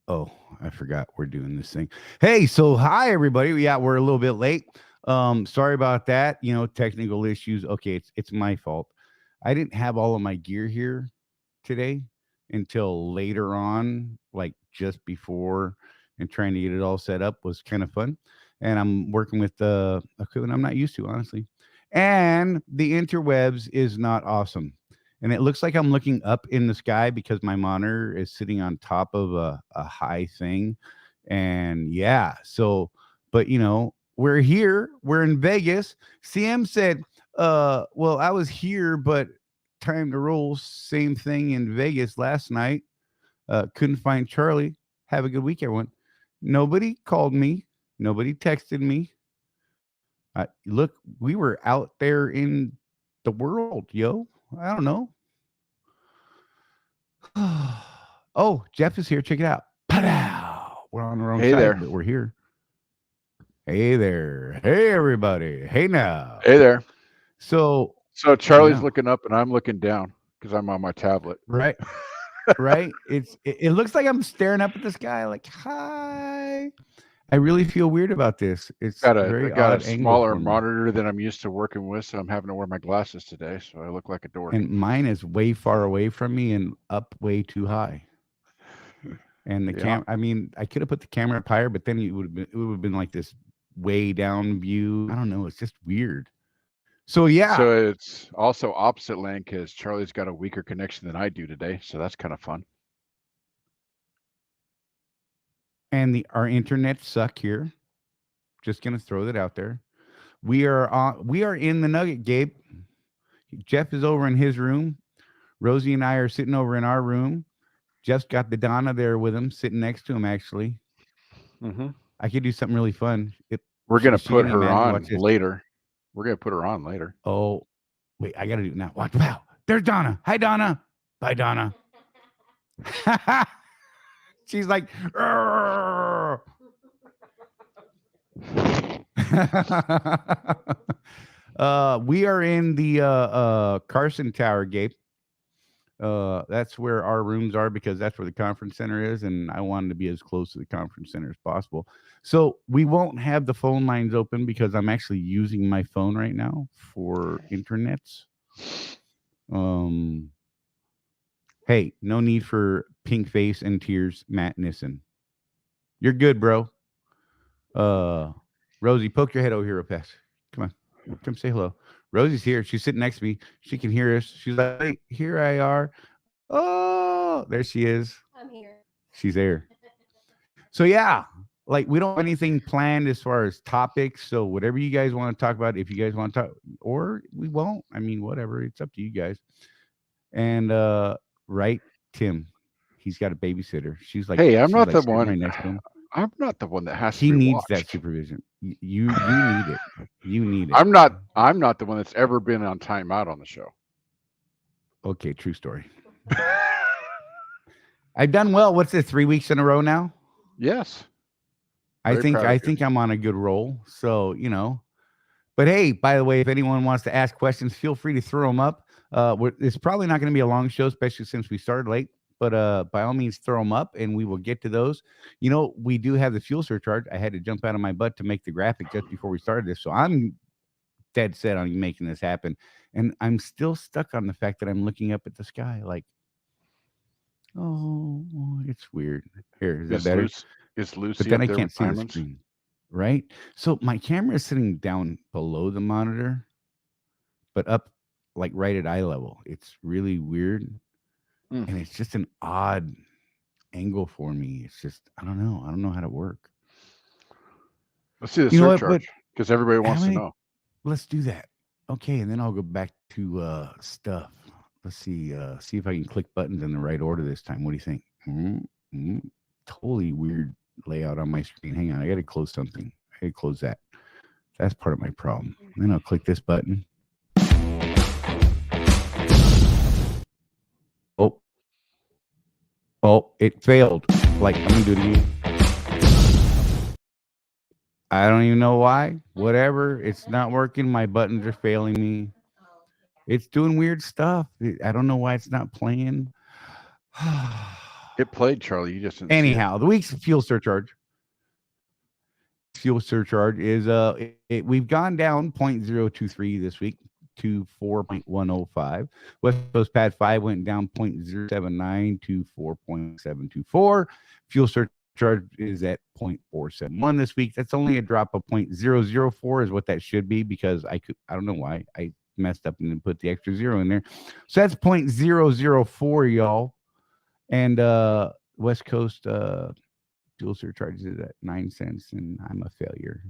Oh, I forgot we're doing this thing. Hey, so hi everybody. Yeah, we're a little bit late. Sorry about that. Technical issues. Okay, it's my fault. I didn't have all of my gear here today until later on, like just before, and trying to get it all set up was kind of fun. And I'm working with the equipment I'm not used to, honestly. And the interwebs is not awesome. And it looks like I'm looking up in the sky because my monitor is sitting on top of a high thing. And yeah, so, but we're here, we're in Vegas. CM said, well, I was here, but time to roll. Same thing in Vegas last night. Couldn't find Charlie. Have a good week, everyone. Nobody called me. Nobody texted me. Look, we were out there in the world, yo. I don't know. Oh, Jeff is here. Check it out. Pa-dow! We're on the wrong side, there. But we're here. Hey there. Hey, everybody. Hey now. Hey there. So Charlie's looking up and I'm looking down because I'm on my tablet. Right. Right. It looks like I'm staring up at the sky like, hi. I really feel weird about this. It's got very a odd smaller angle monitor than I'm used to working with, so I'm having to wear my glasses today, so I look like a dork. And mine is way far away from me and up way too high. And the camera, I mean, I could have put the camera up higher, but then it would have been like this way down view. I don't know. It's just weird. So yeah. So it's also opposite lane because Charlie's got a weaker connection than I do today, so that's kind of fun. And our internet suck here. Just gonna throw that out there. We are in the Nugget, Gabe. Jeff is over in his room. Rosie and I are sitting over in our room. Jeff's got the Donna there with him, sitting next to him. Actually, I could do something really fun. We're gonna put her on later. We're gonna put her on later. Oh, wait! I gotta do it now. Watch! Wow! There's Donna. Hi, Donna. Bye, Donna. She's like, we are in the Carson Tower, Gabe. That's where our rooms are because that's where the conference center is, and I wanted to be as close to the conference center as possible. So we won't have the phone lines open because I'm actually using my phone right now for internets. Hey, no need for pink face and tears, Matt Nissen. You're good, bro. Rosie, poke your head over here real fast. Come on. Come say hello. Rosie's here. She's sitting next to me. She can hear us. She's like, hey, here I are. Oh, there she is. I'm here. She's there. So yeah, like we don't have anything planned as far as topics. So whatever you guys want to talk about, if you guys want to talk, or we won't. I mean, whatever. It's up to you guys. And right, Tim, he's got a babysitter. She's like, hey, I'm not like the one. Right next to him. I'm not the one that has he to. He needs watched. that supervision. You need it. You need it. I'm not the one that's ever been on timeout on the show. Okay, true story. I've done well. What's this? 3 weeks in a row now? Yes. I think I'm on a good roll. So, But hey, by the way, if anyone wants to ask questions, feel free to throw them up. It's probably not going to be a long show, especially since we started late. But by all means, throw them up, and we will get to those. We do have the fuel surcharge. I had to jump out of my butt to make the graphic just before we started this. So I'm dead set on making this happen. And I'm still stuck on the fact that I'm looking up at the sky like, oh, it's weird. Here, is that better? It's Lucy. But then I can't see the screen. Right? So my camera is sitting down below the monitor, but up like right at eye level. It's really weird. And it's just an odd angle for me. It's just, I don't know how to work. Let's see the surcharge because everybody wants to know. Let's do that. Okay, and then I'll go back to stuff. Let's see if I can click buttons in the right order this time. What do you think? Totally weird layout on my screen. Hang on, I got to close something. I got to close that. That's part of my problem. And then I'll click this button. Oh, it failed. Like, I'm going to do it again. I don't even know why. Whatever. It's not working. My buttons are failing me. It's doing weird stuff. I don't know why it's not playing. It played, Charlie. You just didn't see it. Anyhow, the week's fuel surcharge. Fuel surcharge is we've gone down 0.023 this week to 4.105. West Coast Pad 5 went down 0.079 to 4.724. Fuel surcharge is at 0.471 this week. That's only a drop of 0.004 is what that should be, because I don't know why I messed up and then put the extra zero in there. So that's 0.004, y'all. And West Coast fuel surcharges is at 9 cents, and I'm a failure.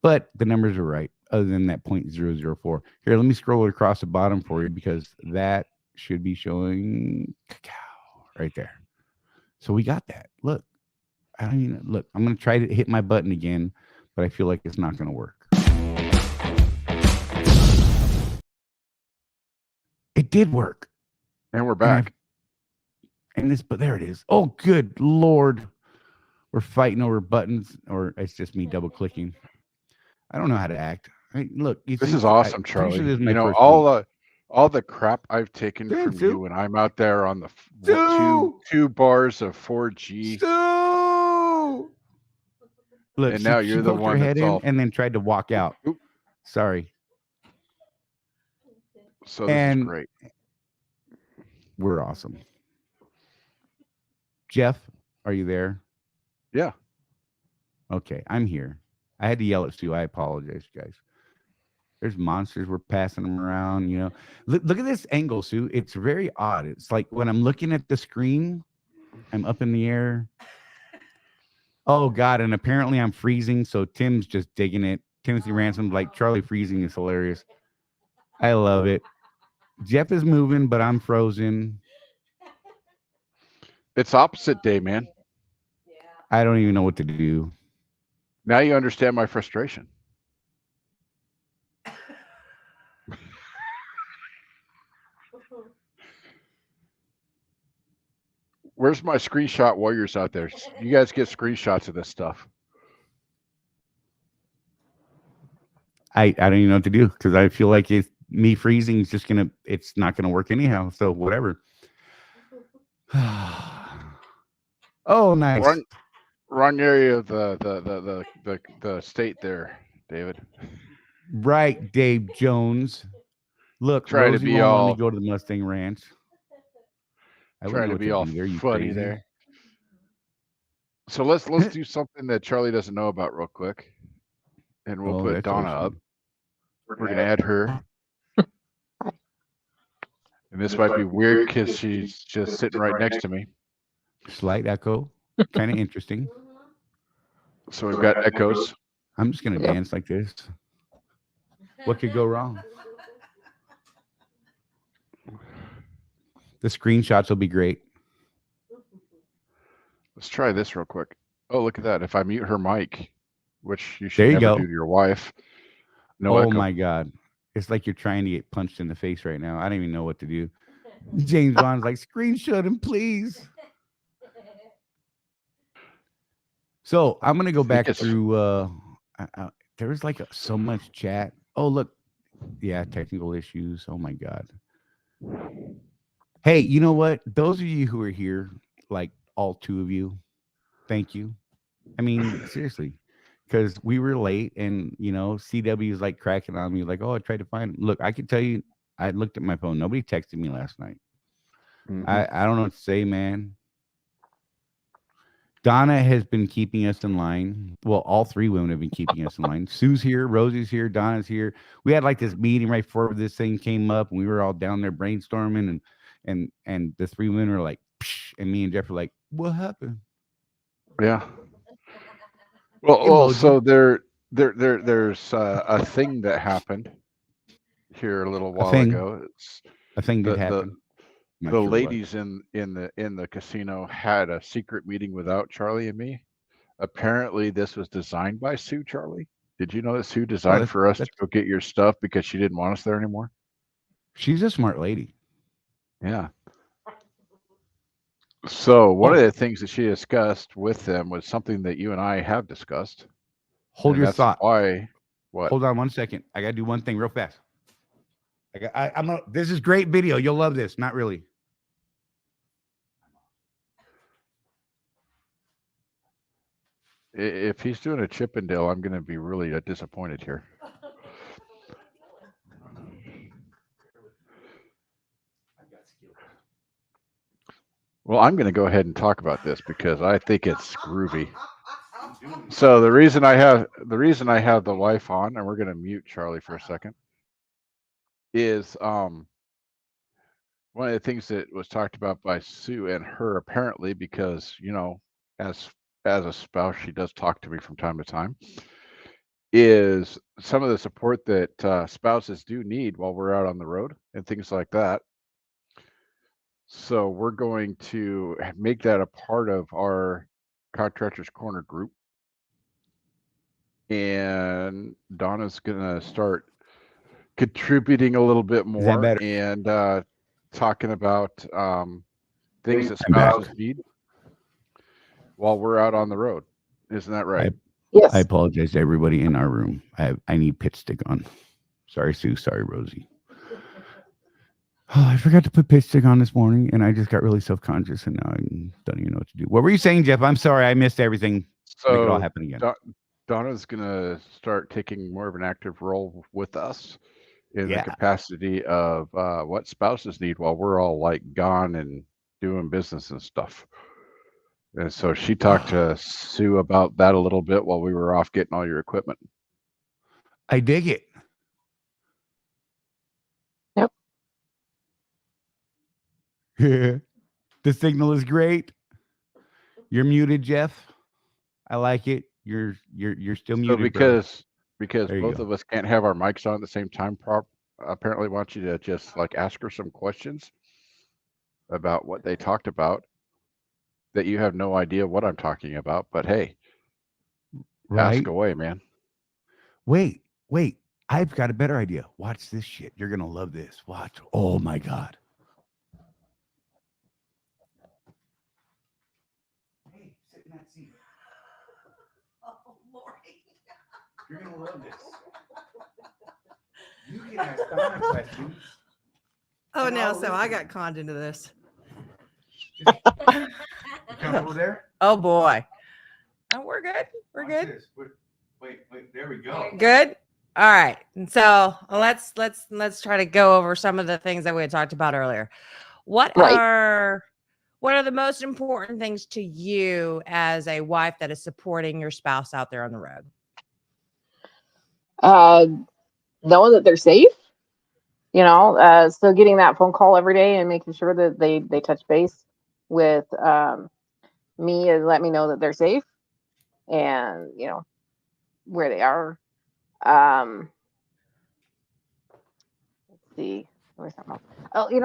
But the numbers are right, other than that 0.004. Here, let me scroll it across the bottom for you, because that should be showing cacao right there. So we got that. Look, look, I'm going to try to hit my button again, but I feel like it's not going to work. It did work. And we're back. But there it is. Oh, good Lord. We're fighting over buttons, or it's just me double clicking. I don't know how to act. Look, this is awesome, Charlie. Sure you know, all the crap I've taken from you when I'm out there on the two bars of 4G. Look, and now you're the one that's all... and then tried to walk out. Oop. Sorry. So this is great. We're awesome. Jeff, are you there? Yeah. Okay, I'm here. I had to yell at Stu. I apologize, guys. There's monsters. We're passing them around, you know. Look at this angle, Sue. It's very odd. It's like when I'm looking at the screen, I'm up in the air. Oh, God, and apparently I'm freezing, so Tim's just digging it. Timothy Ransom's like, Charlie freezing is hilarious. I love it. Jeff is moving, but I'm frozen. It's opposite day, man. I don't even know what to do. Now you understand my frustration. Where's my screenshot warriors out there? You guys get screenshots of this stuff. I don't even know what to do, because I feel like me freezing is just it's not gonna work anyhow. So whatever. Oh, nice. Wrong area of the state there, David. Right, Dave Jones. Look, trying Rosie to be won't all let me go to the Mustang Ranch. Trying to be all funny there. So let's do something that Charlie doesn't know about real quick, and we'll put Donna up. We're gonna add her, and this might be weird because she's just sitting right next to me. Slight echo, kind of interesting. So we've got echoes. I'm just gonna dance like this. What could go wrong? The screenshots will be great. Let's try this real quick. Oh, look at that. If I mute her mic, which you should never do to your wife. No echo. My God. It's like you're trying to get punched in the face right now. I don't even know what to do. James Bond's like, screenshot him, please. So I'm going to go back through. There was like so much chat. Oh, look. Yeah, technical issues. Oh, my God. Hey, you know what? Those of you who are here, like all two of you, thank you. I mean, seriously, because we were late, and, you know, CW is like cracking on me like, oh, I tried to find him. Look, I can tell you, I looked at my phone. Nobody texted me last night. Mm-hmm. I don't know what to say, man. Donna has been keeping us in line. Well, all three women have been keeping us in line. Sue's here, Rosie's here, Donna's here. We had like this meeting right before this thing came up, and we were all down there brainstorming, and the three women were like, psh, and me and Jeff were like, what happened? Yeah. Well, so there's a thing that happened here a little while ago. A thing that happened. The ladies in the casino had a secret meeting without Charlie and me. Apparently, this was designed by Sue. Charlie, did you know that Sue designed for us to go get your stuff because she didn't want us there anymore? She's a smart lady. Yeah. So one of the things that she discussed with them was something that you and I have discussed. Hold your thought. Why? What? Hold on 1 second. I gotta do one thing real fast. This is great video. You'll love this. Not really. if he's doing a Chippendale, I'm going to be really disappointed here. Well, I'm going to go ahead and talk about this because I think it's groovy. So the reason I have the wife on, and we're going to mute Charlie for a second, is one of the things that was talked about by Sue and her, apparently, because as a spouse, she does talk to me from time to time, is some of the support that spouses do need while we're out on the road and things like that. So we're going to make that a part of our Contractors Corner group. And Donna's going to start contributing a little bit more and talking about things that spouses need while we're out on the road. Isn't that right? Yes. I apologize to everybody in our room. I need pit stick on. Sorry, Sue. Sorry, Rosie. Oh, I forgot to put pitch stick on this morning, and I just got really self-conscious, and now I don't even know what to do. What were you saying, Jeff? I'm sorry, I missed everything. So make it all happen again. Donna's going to start taking more of an active role with us in the capacity of what spouses need while we're all like gone and doing business and stuff. And so she talked to Sue about that a little bit while we were off getting all your equipment. I dig it. The signal is great. You're muted, Jeff. I like it. You're still muted. Because both of us can't have our mics on at the same time. Apparently, want you to just like ask her some questions about what they talked about that you have no idea what I'm talking about. But hey, ask away, man. Wait. I've got a better idea. Watch this shit. You're gonna love this. Watch. Oh my God. Hey, sit in that seat. Oh, Lordy. You're gonna love this. You can ask Donna questions. Oh no, so I got conned into this. You comfortable there? Oh boy. Oh, we're good. We're Watch good. This. Wait, there we go. Good. All right. And so let's try to go over some of the things that we had talked about earlier. What are the most important things to you as a wife that is supporting your spouse out there on the road? Knowing that they're safe, so getting that phone call every day and making sure that they touch base with me and let me know that they're safe and where they are. Let's see.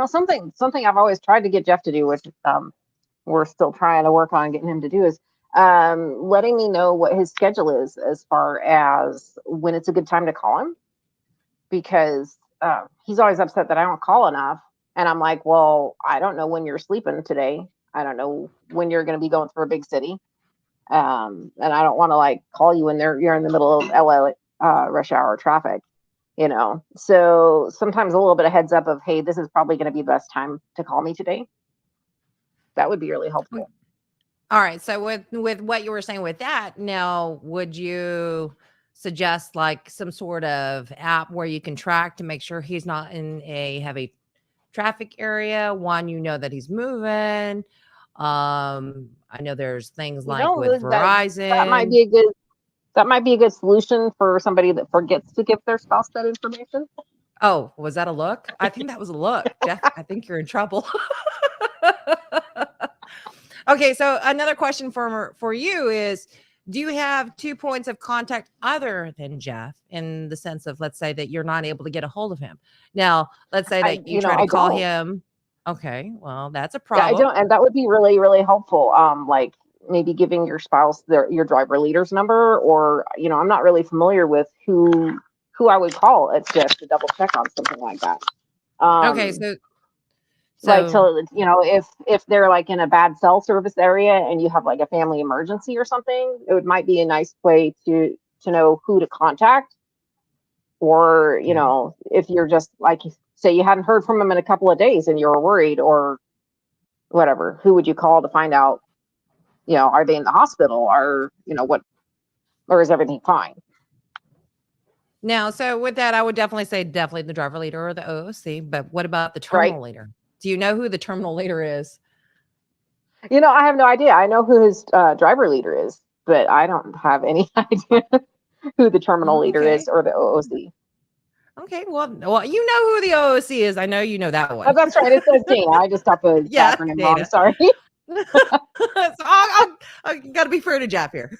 Something I've always tried to get Jeff to do, which we're still trying to work on getting him to do, is letting me know what his schedule is as far as when it's a good time to call him, because he's always upset that I don't call enough. And I'm like, well, I don't know when you're sleeping today. I don't know when you're going to be going through a big city. And I don't want to like call you when you're in the middle of LA rush hour traffic, So sometimes a little bit of heads up of, hey, this is probably going to be the best time to call me today. That would be really helpful. All right. So with what you were saying with that, now would you suggest like some sort of app where you can track to make sure he's not in a heavy traffic area? One, that he's moving. I know there's things like with Verizon. That might be a good solution for somebody that forgets to give their spouse that information. Oh, was that a look? I think that was a look. Jeff, I think you're in trouble. Okay, so another question for you is, do you have 2 points of contact other than Jeff, in the sense of, let's say that you're not able to get a hold of him? Now, let's say that you try to call him. Okay, well, that's a problem. Yeah, I don't, and that would be really, really helpful. Like maybe giving your spouse your driver leader's number, or I'm not really familiar with who I would call at Jeff to double check on something like that. Okay, so if they're like in a bad cell service area and you have like a family emergency or something, it might be a nice way to know who to contact. Or if you're just like, say you hadn't heard from them in a couple of days and you're worried or whatever, who would you call to find out, are they in the hospital, or what or is everything fine? Now, so with that, I would definitely say definitely the driver leader or the OOC. But what about the terminal leader? Do you know who the terminal leader is? You know, I have no idea. I know who his driver leader is, but I don't have any idea who the terminal leader is or the OOC. Okay, well, you know who the OOC is. I know you know that one. Oh, that's right. It says Dana. I just got the acronym wrong. Sorry. So I got to be fair to Jeff here.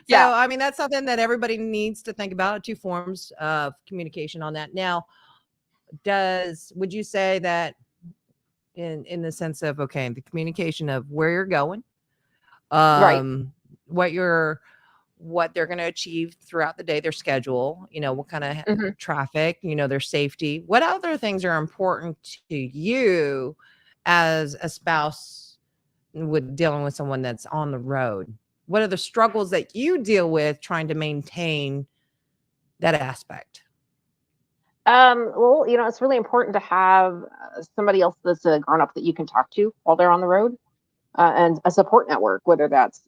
So, I mean, that's something that everybody needs to think about. 2 forms of communication on that. Now, would you say that in the sense of, okay, the communication of where you're going, right, what they're going to achieve throughout the day, their schedule, you know, what kind of traffic, you know, their safety, what other things are important to you as a spouse with dealing with someone that's on the road? What are the struggles that you deal with trying to maintain that aspect? Well, you know, it's really important to have somebody else that's a grown up that you can talk to while they're on the road, and a support network, whether that's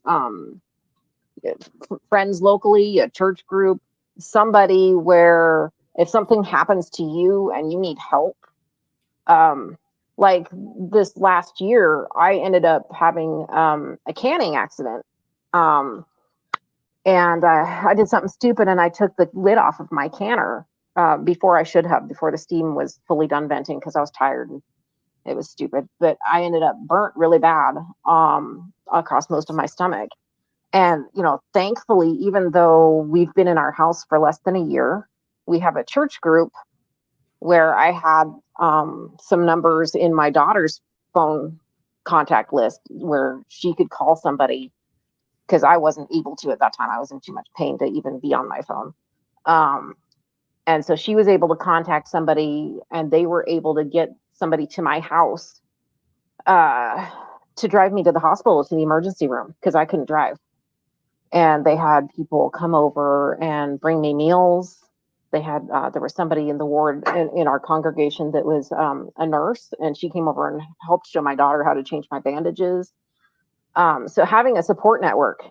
friends locally, a church group, somebody where if something happens to you and you need help, like this last year, I ended up having a canning accident. And I did something stupid and I took the lid off of my canner before I should have, before the steam was fully done venting, because I was tired and it was stupid. But I ended up burnt really bad across most of my stomach. And, you know, thankfully, even though we've been in our house for less than a year, we have a church group where I had some numbers in my daughter's phone contact list where she could call somebody, because I wasn't able to at that time. I was in too much pain to even be on my phone. And so she was able to contact somebody and they were able to get somebody to my house to drive me to the hospital, to the emergency room, because I couldn't drive. And they had people come over and bring me meals. They had, there was somebody in the ward in our congregation that was a nurse, and she came over and helped show my daughter how to change my bandages. So having a support network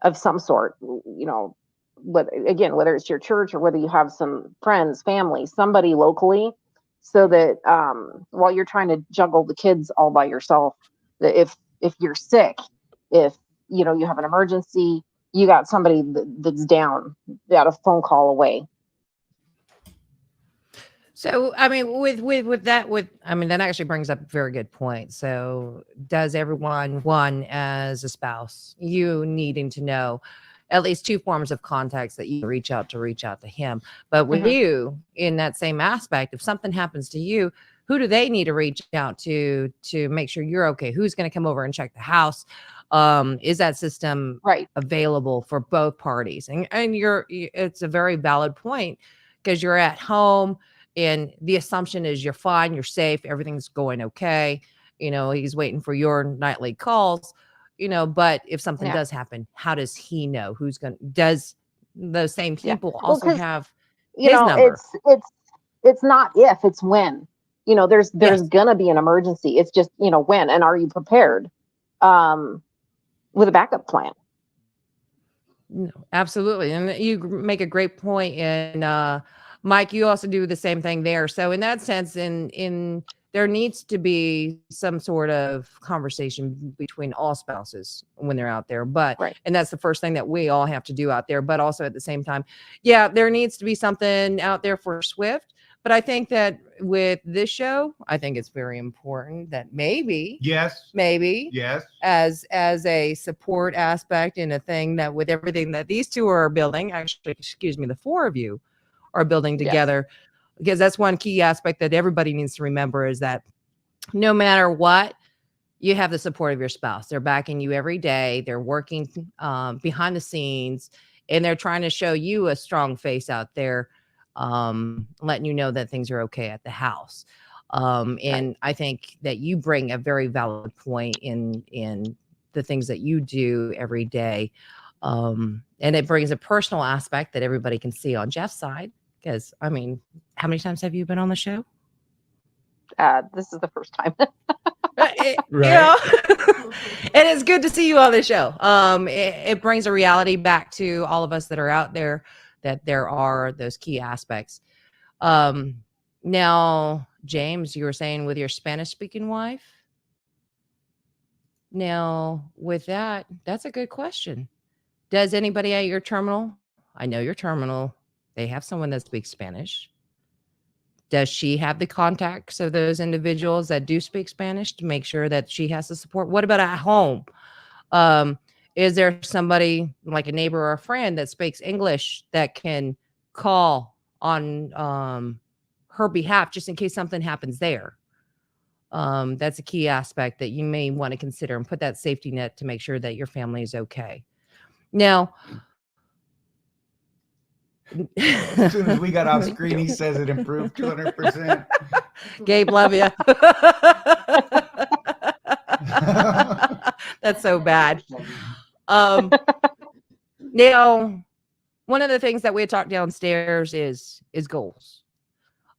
of some sort, you know, whether it's your church or whether you have some friends, family, somebody locally, so that while you're trying to juggle the kids all by yourself, that if you're sick, if you know you have an emergency, you got somebody that's down, a phone call away. So, I mean, that actually brings up a very good point. So, does everyone, as a spouse, you needing to know at least 2 forms of contacts that you reach out to him? But with you, in that same aspect, if something happens to you, who do they need to reach out to make sure you're okay? Who's going to come over and check the house? Is that system available for both parties? And it's a very valid point, because you're at home. And the assumption is you're fine, you're safe, everything's going okay. You know, he's waiting for your nightly calls, you know, but if something does happen, how does he know? Does those same people also have his number? It's not if, it's when. You know, there's gonna be an emergency. It's just, you know, when, and are you prepared with a backup plan? No, absolutely. And you make a great point. And Mike, you also do the same thing there. So in that sense, in there needs to be some sort of conversation between all spouses when they're out there. But and that's the first thing that we all have to do out there. But also at the same time, there needs to be something out there for Swift. But I think that with this show, I think it's very important that maybe as a support aspect and a thing that with everything that these 2 are building, actually, the 4 of you are building together, because that's one key aspect that everybody needs to remember, is that no matter what, you have the support of your spouse. They're backing you every day. They're working behind the scenes, and they're trying to show you a strong face out there, letting you know that things are okay at the house. And I think that you bring a very valid point in the things that you do every day. And it brings a personal aspect that everybody can see on Jeff's side. Because, I mean, how many times have you been on the show? This is the first time. Right. And it's good to see you on the show. It brings a reality back to all of us that are out there, that there are those key aspects. Now, James, you were saying with your Spanish speaking wife. Now, with that, that's a good question. Does anybody at your terminal? I know your terminal, they have someone that speaks Spanish. Does she have the contacts of those individuals that do speak Spanish to make sure that she has the support? What about at home? Is there somebody like a neighbor or a friend that speaks English that can call on her behalf just in case something happens there? That's a key aspect that you may want to consider and put that safety net to make sure that your family is okay. Now, as soon as we got off screen, he says it improved 200%. Gabe, love you. That's so bad. Now, one of the things that we had talked downstairs is goals.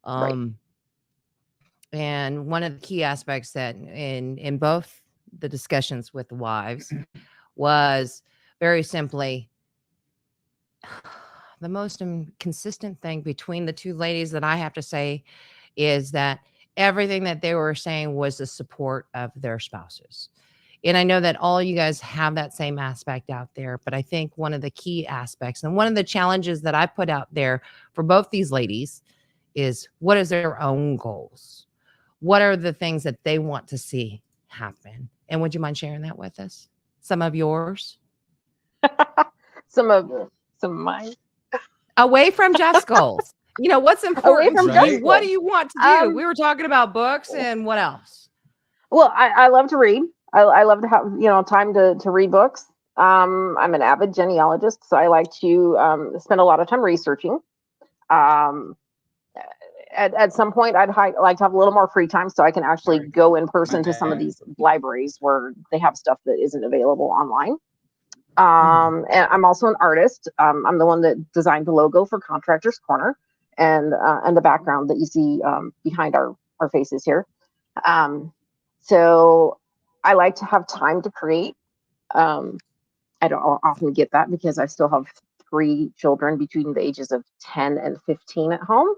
Right. And one of the key aspects that in both the discussions with the wives was very simply the most consistent thing between the two ladies that I have to say is that everything that they were saying was the support of their spouses. And I know that all you guys have that same aspect out there, but I think one of the key aspects and one of the challenges that I put out there for both these ladies is what is their own goals? What are the things that they want to see happen? And would you mind sharing that with us? Some of yours? Some of mine. Away from Jeff's goals. You know, what's important from to you? Jeff's What goals. do you want to do? We were talking about books and what else? Well, I love to read. I love to have, time to read books. I'm an avid genealogist, so I like to spend a lot of time researching. At some point, I'd like to have a little more free time so I can actually go in person to some of these libraries where they have stuff that isn't available online. And I'm also an artist. I'm the one that designed the logo for Contractors Corner and the background that you see behind our faces here. So I like to have time to create. I don't often get that because I still have 3 children between the ages of 10 and 15 at home,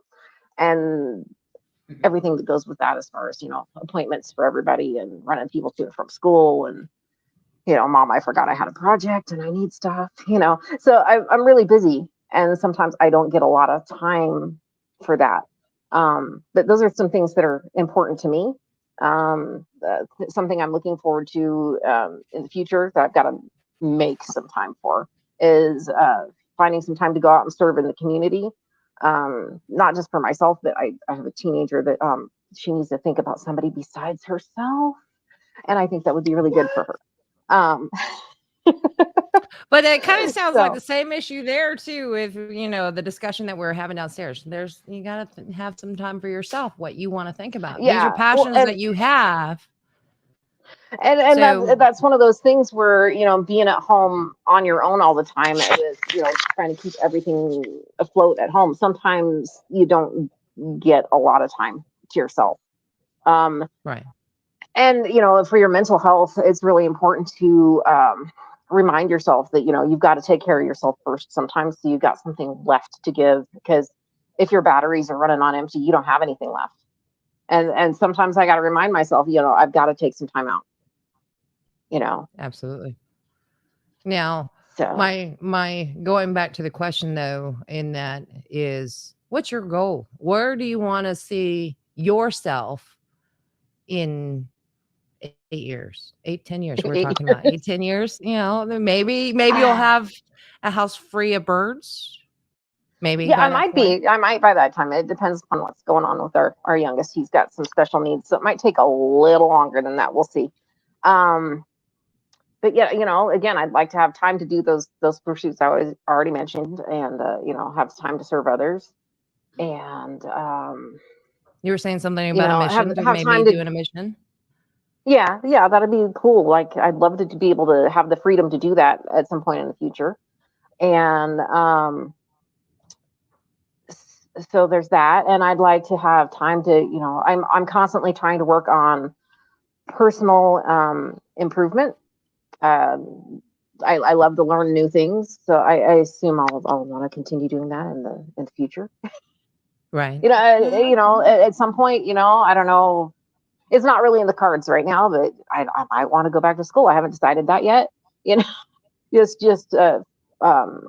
and everything that goes with that as far as, appointments for everybody and running people to and from school and, Mom, I forgot I had a project and I need stuff, so I'm really busy and sometimes I don't get a lot of time for that. But those are some things that are important to me. Something I'm looking forward to in the future that I've got to make some time for is finding some time to go out and serve in the community. Not just for myself, but I have a teenager that she needs to think about somebody besides herself. And I think that would be really good for her. But it kind of sounds like the same issue there too with the discussion that we're having downstairs. You got to have some time for yourself, what you want to think about. These are passions that you have. And that's one of those things where being at home on your own all the time is trying to keep everything afloat at home. Sometimes you don't get a lot of time to yourself. Right. And for your mental health, it's really important to remind yourself that you've got to take care of yourself first sometimes, so you've got something left to give, because if your batteries are running on empty, you don't have anything left. And sometimes I got to remind myself, I've got to take some time out. Absolutely. Now, so my going back to the question though, in that is, what's your goal? Where do you want to see yourself in 8 years, 10 years? We're talking about 8, 10 years. Maybe you'll have a house free of birds. Maybe. Yeah, I might by that time. It depends on what's going on with our youngest. He's got some special needs, so it might take a little longer than that. We'll see. But yeah, again, I'd like to have time to do those pursuits I was already mentioned, and have time to serve others. And you were saying something about a mission. Have time to doing a mission. Yeah, that'd be cool. Like, I'd love to be able to have the freedom to do that at some point in the future. And so there's that. And I'd like to have time to, I'm constantly trying to work on personal improvement. I love to learn new things, so I assume I'll want to continue doing that in the future. Right. At some point, I don't know. It's not really in the cards right now, but I might want to go back to school. I haven't decided that yet. You know, just um,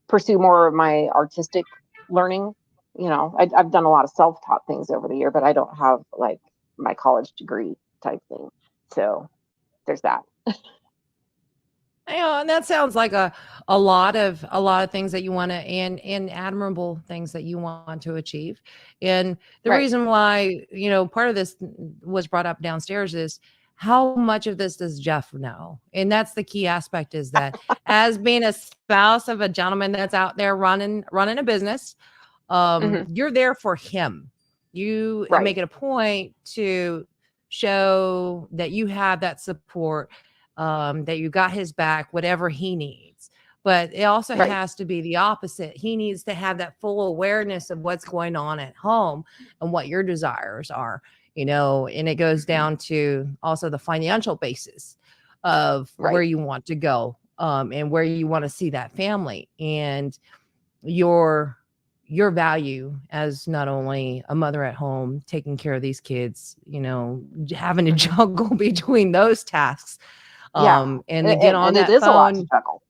pursue more of my artistic learning. I've done a lot of self-taught things over the year, but I don't have like my college degree type thing. So there's that. And that sounds like a lot of things that you want to, and admirable things that you want to achieve. And the Right. reason why, part of this was brought up downstairs is how much of this does Jeff know? And that's the key aspect, is that as being a spouse of a gentleman that's out there running a business, you're there for him. You Right. make it a point to show that you have that support, that you got his back, whatever he needs. But it also Right. has to be the opposite. He needs to have that full awareness of what's going on at home and what your desires are, and it goes down to also the financial basis of Right. where you want to go, and where you want to see that family, and your value as not only a mother at home taking care of these kids, having to juggle between those tasks. Yeah. And to get on and that it is a lot to phone. juggle.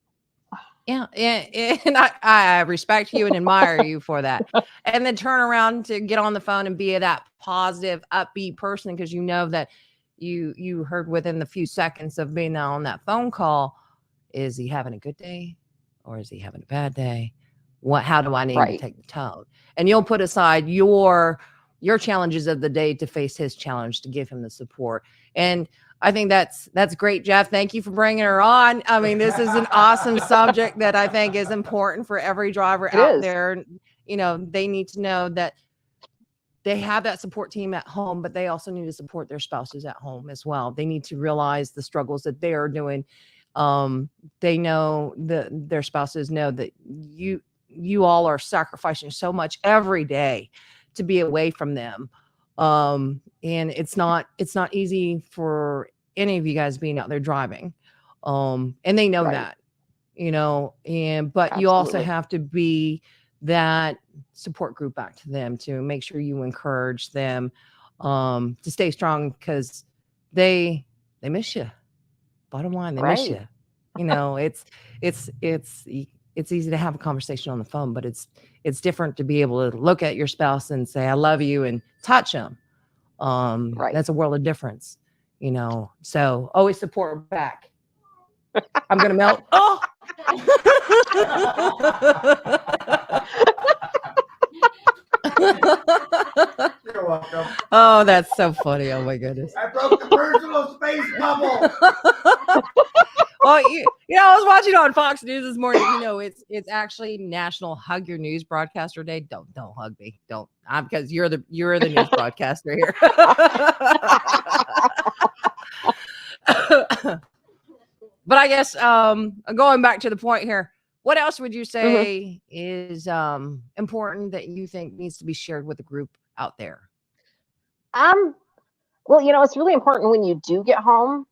Yeah. And I respect you and admire you for that. And then turn around to get on the phone and be that positive, upbeat person, because you know that you heard within the few seconds of being on that phone call, is he having a good day or is he having a bad day? How do I need to Right. take the tone? And you'll put aside your challenges of the day to face his challenge, to give him the support. And I think that's great, Jeff. Thank you for bringing her on. I mean, this is an awesome subject that I think is important for every driver out there. They need to know that they have that support team at home, but they also need to support their spouses at home as well. They need to realize the struggles that they are doing. They know that their spouses know that you all are sacrificing so much every day to be away from them. And it's not easy for any of you guys being out there driving. And they know Right. that, but you also have to be that support group back to them, to make sure you encourage them, to stay strong, because they miss you. Bottom line, they miss you. It's easy to have a conversation on the phone, but it's different to be able to look at your spouse and say, I love you, and touch them. Right. That's a world of difference, so always support back. I'm going to melt. Oh, You're welcome. Oh, that's so funny. Oh my goodness. I broke the personal space bubble. Well, I was watching on Fox News this morning. It's actually National Hug Your News Broadcaster Day. Don't hug me. Don't. Because you're the news broadcaster here. But I guess going back to the point here, what else would you say is important that you think needs to be shared with the group out there? Well, it's really important when you do get home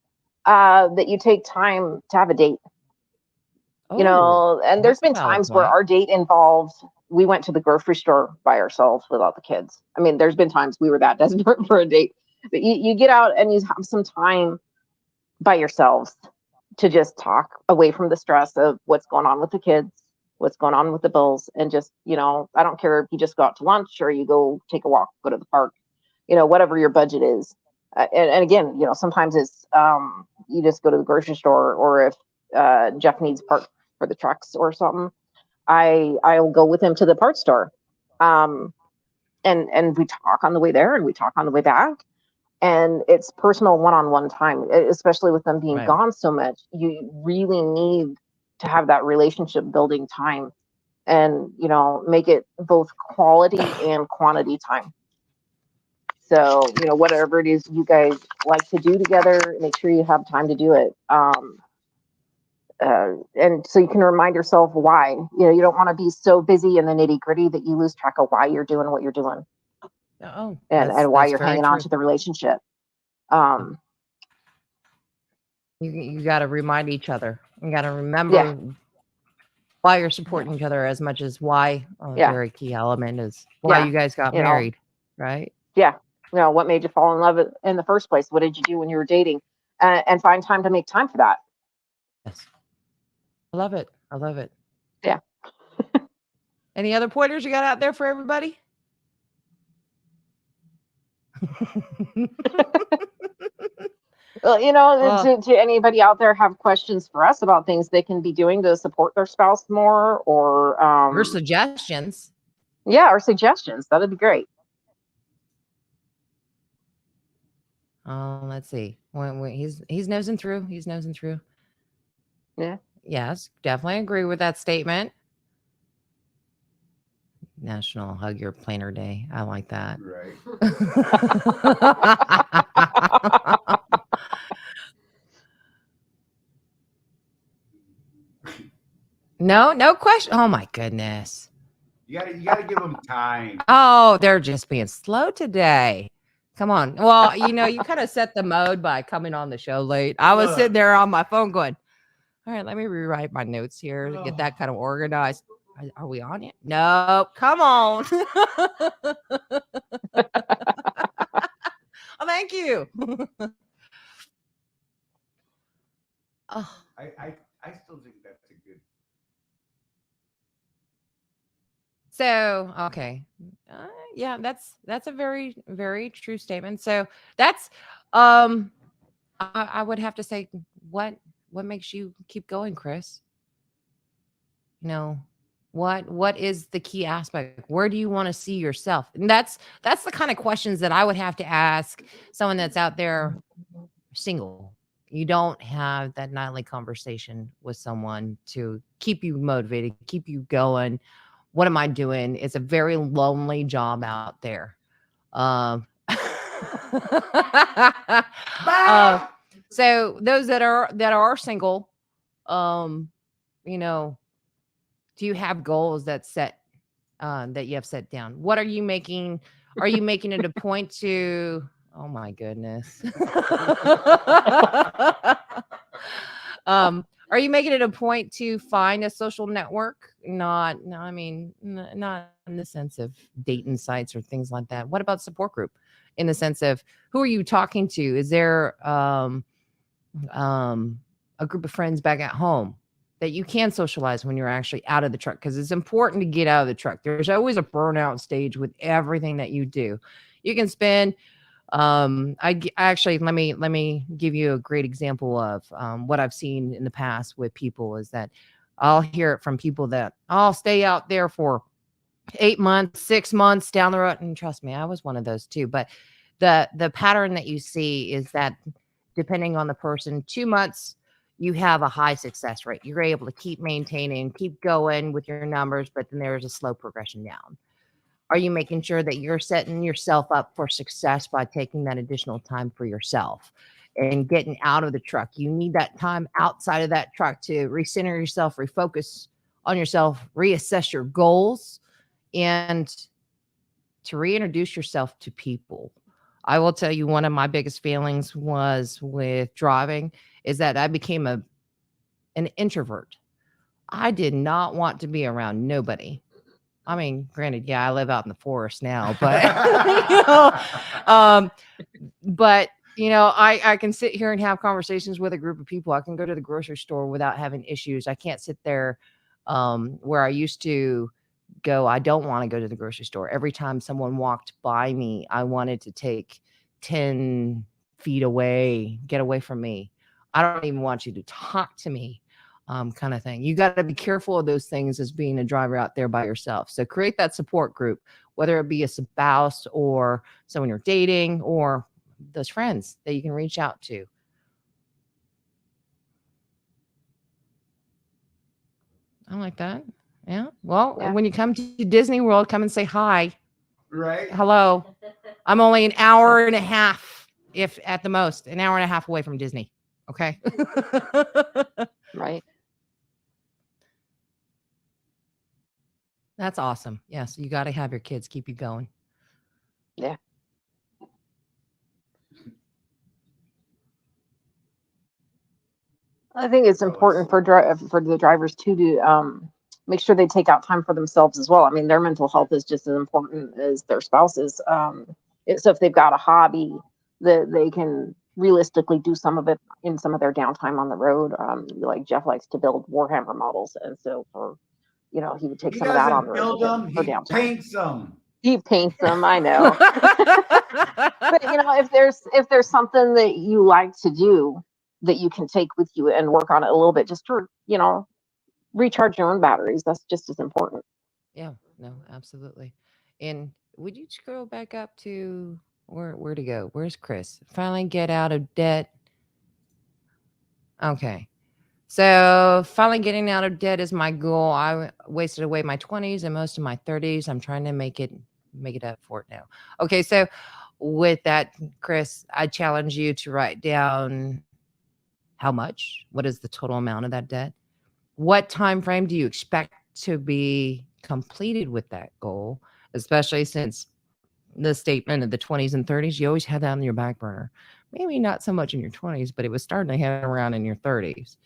that you take time to have a date. And there's been times where our date involved, we went to the grocery store by ourselves without the kids. I mean, there's been times we were that desperate for a date. But you get out and you have some time by yourselves to just talk away from the stress of what's going on with the kids, what's going on with the bills, and just, I don't care if you just go out to lunch or you go take a walk, go to the park, whatever your budget is. And again, sometimes it's you just go to the grocery store, or if Jeff needs parts for the trucks or something, I'll go with him to the parts store. And we talk on the way there and we talk on the way back. And it's personal one-on-one time, especially with them being gone so much. You really need to have that relationship building time, and, make it both quality and quantity time. So, whatever it is you guys like to do together, make sure you have time to do it. And so you can remind yourself why. You don't want to be so busy in the nitty-gritty that you lose track of why you're doing what you're doing. Oh, and why you're hanging on to the relationship. You got to remind each other. You got to remember why you're supporting each other as much as why. A very key element is why you guys got married, right? Yeah. What made you fall in love in the first place? What did you do when you were dating? And find time to make time for that. Yes. I love it. I love it. Yeah. Any other pointers you got out there for everybody? Well, to anybody out there have questions for us about things they can be doing to support their spouse more, or suggestions. Yeah, or suggestions. That'd be great. Let's see. He's nosing through. He's nosing through. Yeah. Yes, definitely agree with that statement. National Hug Your Planner Day. I like that. Right. No question. Oh my goodness. You gotta give them time. Oh, they're just being slow today. Come on. Well, you kind of set the mode by coming on the show late. I was sitting there on my phone going, all right, let me rewrite my notes here to get that kind of organized. Are we on it? No, come on. Oh, thank you. Oh. I still think that's a good. So, okay. Yeah, that's a very, very true statement. So that's, I would have to say, what makes you keep going, Chris? What is the key aspect? Where do you want to see yourself? And that's the kind of questions that I would have to ask someone that's out there single. You don't have that nightly conversation with someone to keep you motivated, keep you going. What am I doing? It's a very lonely job out there. So those that are single, do you have goals that you have set down? What are you making? Are you making it a point to? Oh my goodness. Are you making it a point to find a social network? Not in the sense of dating sites or things like that. What about support group? In the sense of who are you talking to? Is there a group of friends back at home that you can socialize when you're actually out of the truck? Because it's important to get out of the truck. There's always a burnout stage with everything that you do. You can spend let me give you a great example of what I've seen in the past with people is that I'll hear it from people that I'll stay out there for 8 months, 6 months down the road. And trust me, I was one of those too. But the pattern that you see is that depending on the person, 2 months, you have a high success rate. You're able to keep maintaining, keep going with your numbers, but then there's a slow progression down. Are you making sure that you're setting yourself up for success by taking that additional time for yourself and getting out of the truck? You need that time outside of that truck to recenter yourself, refocus on yourself, reassess your goals, and to reintroduce yourself to people. I will tell you, one of my biggest feelings was with driving is that I became an introvert. I did not want to be around nobody. I mean, granted, I live out in the forest now, but I can sit here and have conversations with a group of people. I can go to the grocery store without having issues. I can't sit there where I used to go. I don't want to go to the grocery store. Every time someone walked by me, I wanted to take 10 feet away, get away from me. I don't even want you to talk to me. Kind of thing. You got to be careful of those things as being a driver out there by yourself. So create that support group, whether it be a spouse or someone you're dating or those friends that you can reach out to. I like that. Yeah. Well, when you come to Disney World, come and say hi. Right. Hello. I'm only an hour and a half, if at the most, an hour and a half away from Disney. Okay. Right. That's awesome. Yes, you got to have your kids keep you going. Yeah. I think it's important for the drivers too to make sure they take out time for themselves as well. I mean, their mental health is just as important as their spouse's. So if they've got a hobby that they can realistically do some of it in some of their downtime on the road. Like Jeff likes to build Warhammer models, and so for he would take some of that on the road for downtime. Paints them. He paints them. I know. But if there's something that you like to do that you can take with you and work on it a little bit, just to recharge your own batteries, that's just as important. Yeah, no, absolutely. And would you scroll back up to where to go? Where's Chris? Finally get out of debt. Okay. So finally getting out of debt is my goal. I wasted away my 20s and most of my 30s. I'm trying to make it up for it now. Okay, so with that, Chris, I challenge you to write down how much, what is the total amount of that debt? What time frame do you expect to be completed with that goal? Especially since the statement of the 20s and 30s, you always had that on your back burner. Maybe not so much in your 20s, but it was starting to head around in your 30s.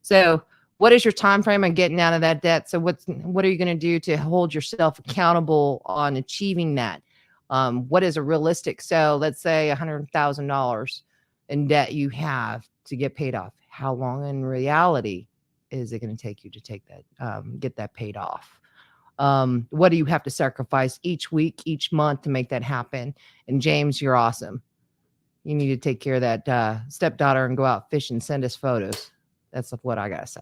So what is your time frame on getting out of that debt? So what are you going to do to hold yourself accountable on achieving that? What is a realistic? So let's say $100,000 in debt you have to get paid off. How long in reality is it going to take you to take that, get that paid off? What do you have to sacrifice each week, each month to make that happen? And James, you're awesome. You need to take care of that stepdaughter and go out fishing, send us photos. That's what I gotta say.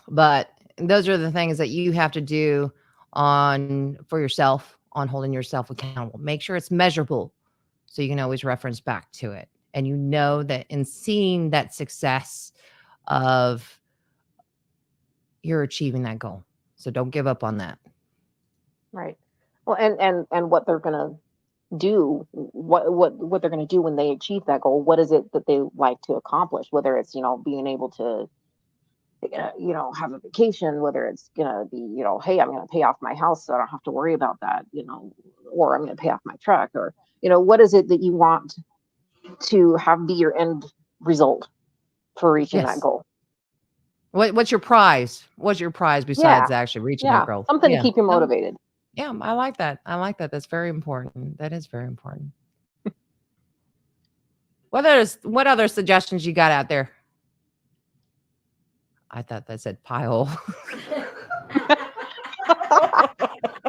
But those are the things that you have to do for yourself, on holding yourself accountable. Make sure it's measurable so you can always reference back to it. And you know that in seeing that success of you're achieving that goal. So don't give up on that. Right. Well, and what they're gonna do, what they're going to do when they achieve that goal. What is it that they like to accomplish? Whether it's being able to have a vacation, whether it's going to be hey, I'm going to pay off my house so I don't have to worry about that, or I'm going to pay off my truck, or what is it that you want to have be your end result for reaching that goal? What's your prize? What's your prize besides actually reaching that goal? Something to keep you motivated. Yeah, I like that. That's very important. That is very important. What other suggestions you got out there? I thought that said pile.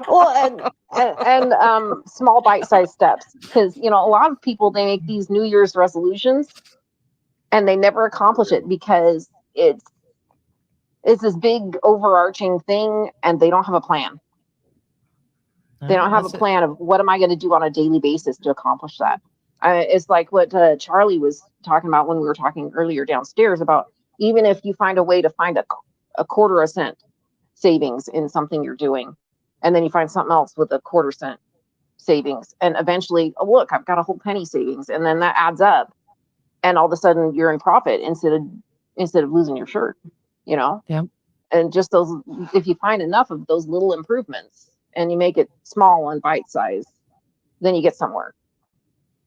Well, and small bite-sized steps, because a lot of people, they make these New Year's resolutions and they never accomplish it because it's this big overarching thing and they don't have a plan. They don't have a plan of what am I going to do on a daily basis to accomplish that. It's like what Charlie was talking about when we were talking earlier downstairs about, even if you find a way to find a quarter a cent savings in something you're doing, and then you find something else with a quarter cent savings, and eventually, oh, look, I've got a whole penny savings, and then that adds up, and all of a sudden you're in profit instead of losing your shirt, Yeah. And just those, if you find enough of those little improvements and you make it small and bite size, then you get somewhere.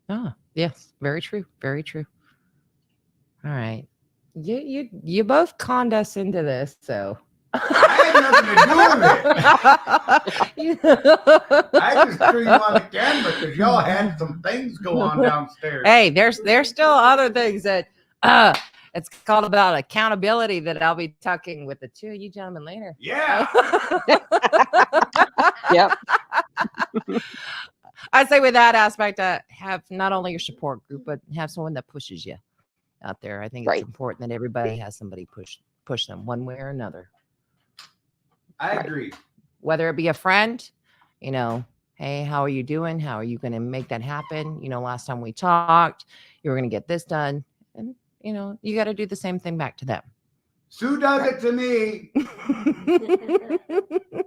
Ah, yes, very true, very true. All right, you both conned us into this, so I had nothing to do with it. I just threw you on the camera because y'all had some things go on downstairs. Hey, there's still other things that it's called about accountability that I'll be talking with the two of you gentlemen later. Yeah. Yep. I say with that aspect, have not only your support group, but have someone that pushes you out there. I think it's important that everybody has somebody push them one way or another. I agree. Whether it be a friend, hey, how are you doing? How are you going to make that happen? Last time we talked, you were going to get this done. And, you got to do the same thing back to them. Sue does it to me.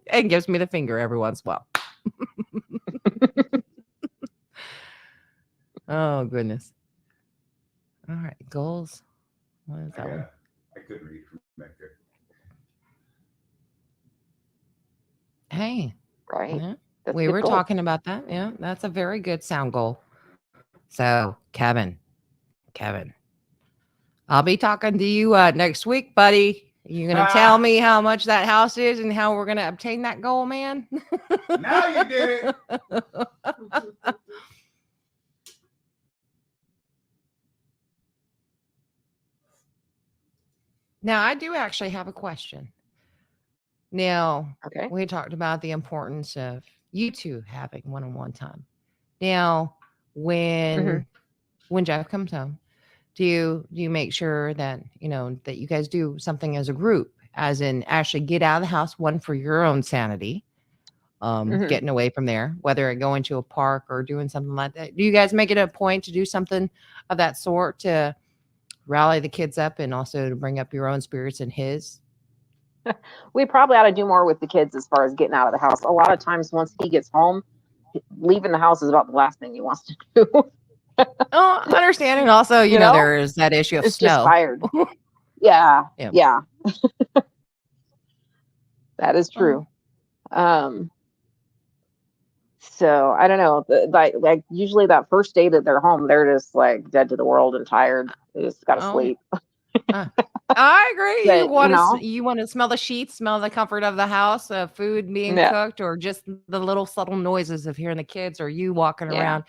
And gives me the finger every once in a while. Oh, goodness. All right. Goals. What is that one? I couldn't read from back there. Hey. Right. Yeah. We were talking about that. Yeah. That's a very good sound goal. So, Kevin, I'll be talking to you next week, buddy. You're going to tell me how much that house is and how we're going to obtain that goal, man. Now you did it. Now, I do actually have a question. Now, Okay. we talked about the importance of you two having one-on-one time. Now, when Jeff comes home, do you make sure that that you guys do something as a group, as in actually get out of the house, one for your own sanity, getting away from there, whether it going to a park or doing something like that? Do you guys make it a point to do something of that sort to rally the kids up and also to bring up your own spirits and his? We probably ought to do more with the kids as far as getting out of the house. A lot of times once he gets home, leaving the house is about the last thing he wants to do. Oh, understand. And also, you know, there is that issue of it's snow. just tired. Yeah. That is true. So I don't know, like usually that first day that they're home, they're just like dead to the world and tired. They just got to sleep. I agree. But, you want to smell the sheets, smell the comfort of the house, food being cooked, or just the little subtle noises of hearing the kids or you walking around.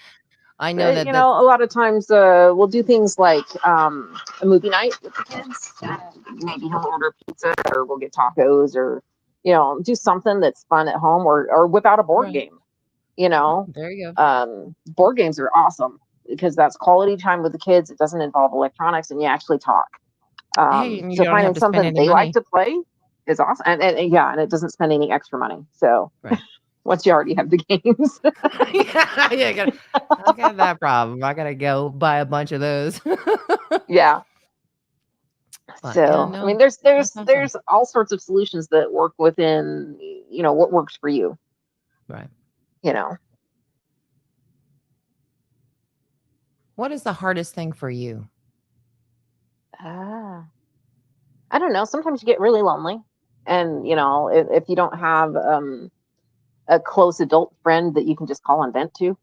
I know that a lot of times we'll do things like a movie night with the kids. Maybe he'll order pizza, or we'll get tacos, or do something that's fun at home, or whip out a board game. There you go. Board games are awesome because that's quality time with the kids. It doesn't involve electronics, and you actually talk. So finding something they like to play is awesome, and it doesn't spend any extra money. So once you already have the games, I got that problem. I gotta go buy a bunch of those. So I mean, there's all sorts of solutions that work within what works for you. Right. What is the hardest thing for you? I don't know. Sometimes you get really lonely, and if you don't have a close adult friend that you can just call and vent to,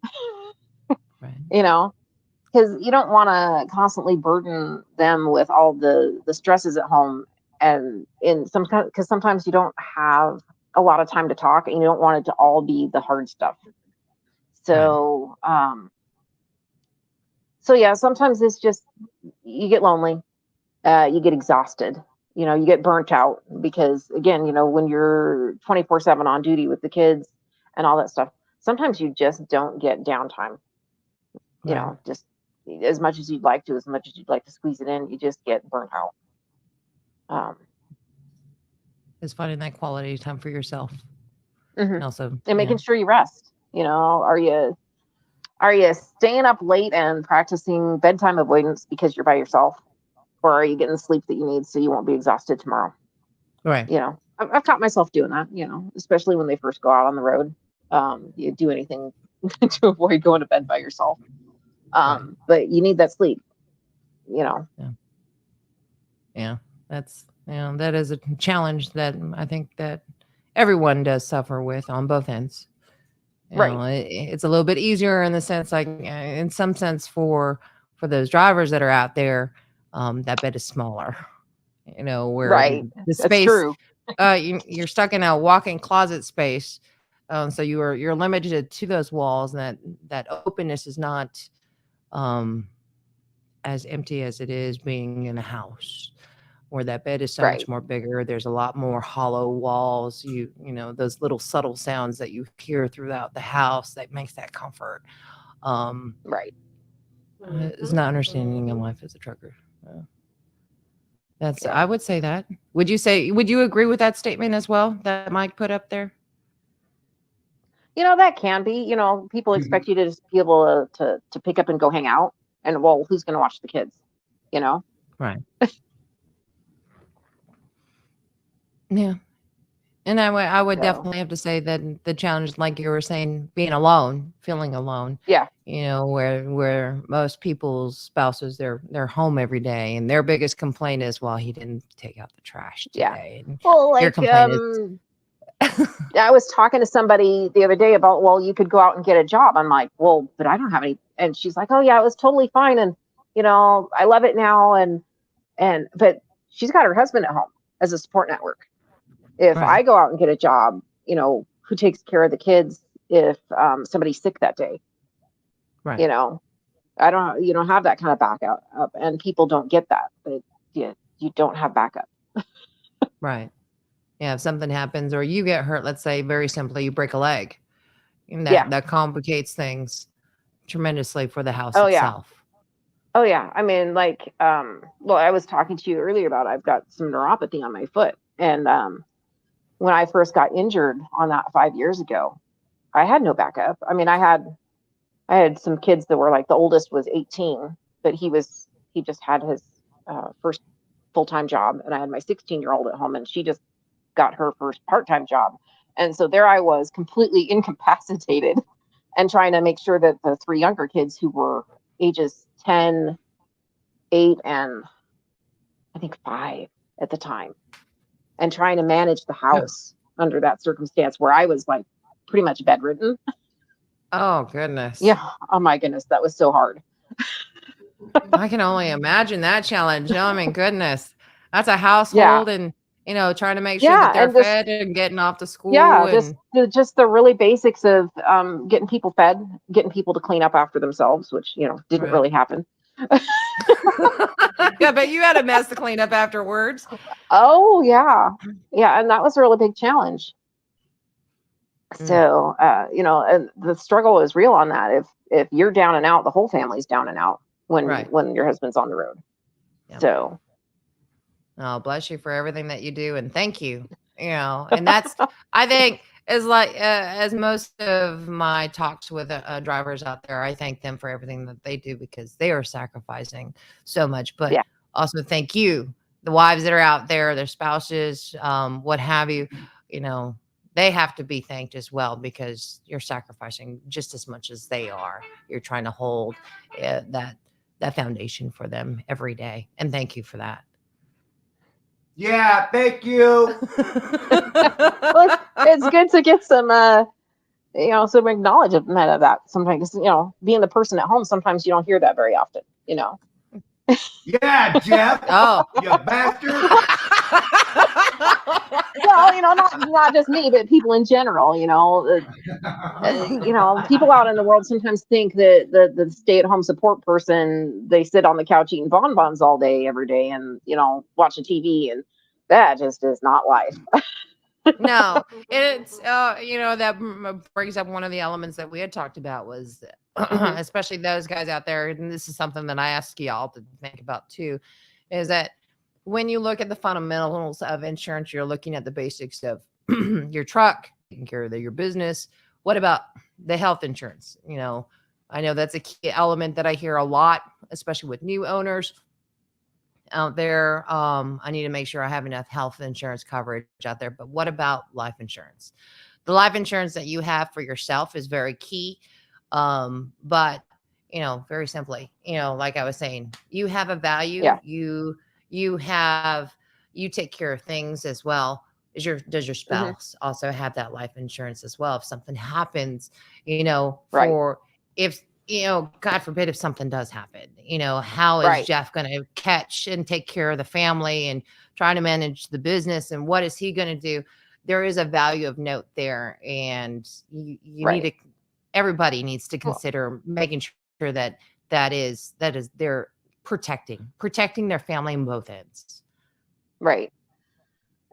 because you don't want to constantly burden them with all the stresses at home, and because sometimes you don't have a lot of time to talk, and you don't want it to all be the hard stuff. So, sometimes it's just you get lonely. You get exhausted, you get burnt out because again, when you're 24/7 on duty with the kids and all that stuff, sometimes you just don't get downtime, just as much as you'd like to squeeze it in, you just get burnt out. It's finding that quality time for yourself. And also making sure you rest. Are you staying up late and practicing bedtime avoidance because you're by yourself? Or are you getting the sleep that you need so you won't be exhausted tomorrow? Right. I've caught myself doing that, especially when they first go out on the road. You do anything to avoid going to bed by yourself. But you need that sleep, Yeah, that's, that is a challenge that I think that everyone does suffer with on both ends. It's a little bit easier in the sense, like in some sense for those drivers that are out there, that bed is smaller, where the space, you're stuck in a walk-in closet space. So you're limited to those walls, and that openness is not as empty as it is being in a house where that bed is so much more bigger. There's a lot more hollow walls. Those little subtle sounds that you hear throughout the house that makes that comfort. It's not understanding in life as a trucker. I would say that. Would you agree with that statement as well that Mike put up there? That can be, people expect you to just be able to pick up and go hang out, and who's going to watch the kids, Right. Yeah. And I would definitely have to say that the challenge, like you were saying, being alone, feeling alone. Where most people's spouses, they're home every day, and their biggest complaint is, well, he didn't take out the trash today. And your complaint is, I was talking to somebody the other day about, well, you could go out and get a job. I'm like, well, but I don't have any. And she's like, oh yeah, it was totally fine. And, I love it now. And But she's got her husband at home as a support network. If I go out and get a job, who takes care of the kids if somebody's sick that day? Right. You don't have that kind of backup, and people don't get that. But you don't have backup. Right. Yeah. If something happens or you get hurt, let's say very simply, you break a leg, and that complicates things tremendously for the house itself. Oh yeah. I mean, like, well, I was talking to you earlier about I've got some neuropathy on my foot, and when I first got injured on that 5 years ago, I had no backup. I mean, I had some kids that were like, the oldest was 18, but he just had his first full-time job, and I had my 16-year-old at home, and she just got her first part-time job. And so there I was, completely incapacitated, and trying to make sure that the three younger kids, who were ages 10, 8, and I think 5 at the time, and trying to manage the house under that circumstance where I was like pretty much bedridden. Oh, goodness. Yeah. Oh my goodness. That was so hard. I can only imagine that challenge. Oh my goodness. That's a household, and trying to make sure that they're fed and getting off to school. Yeah, just the really basics of getting people fed, getting people to clean up after themselves, which didn't really happen. Yeah, but you had a mess to clean up afterwards. Oh yeah, and that was a really big challenge. So and the struggle is real on that. If you're down and out, the whole family's down and out when your husband's on the road. Yeah. So. Oh, bless you for everything that you do, and thank you. And that's I think is like as most of my talks with drivers out there, I thank them for everything that they do, because they are sacrificing so much. But also thank you, the wives that are out there, their spouses, what have you. They have to be thanked as well, because you're sacrificing just as much as they are. You're trying to hold that foundation for them every day, and thank you for that. Yeah, thank you. Well, it's good to get some some acknowledgement of that sometimes. Being the person at home, sometimes you don't hear that very often. Yeah, Jeff. Oh, you bastard. Well, not just me, but people in general. People out in the world sometimes think that the stay-at-home support person, they sit on the couch eating bonbons all day, every day, and watching TV, and that just is not life. No, it's that brings up one of the elements that we had talked about was especially those guys out there, and this is something that I ask y'all to think about too, is that when you look at the fundamentals of insurance, you're looking at the basics of your truck, taking care of your business. What about the health insurance? I know that's a key element that I hear a lot, especially with new owners out there. I need to make sure I have enough health insurance coverage out there. But what about life insurance? The life insurance that you have for yourself is very key. But very simply, like I was saying, you have a value. Yeah. You take care of things as well. Does your spouse also have that life insurance as well? If something happens, for if God forbid, if something does happen, how is Jeff going to catch and take care of the family and trying to manage the business, and what is he going to do? There is a value of note there, and you need to. Everybody needs to consider making sure that is they're protecting their family on both ends. Right.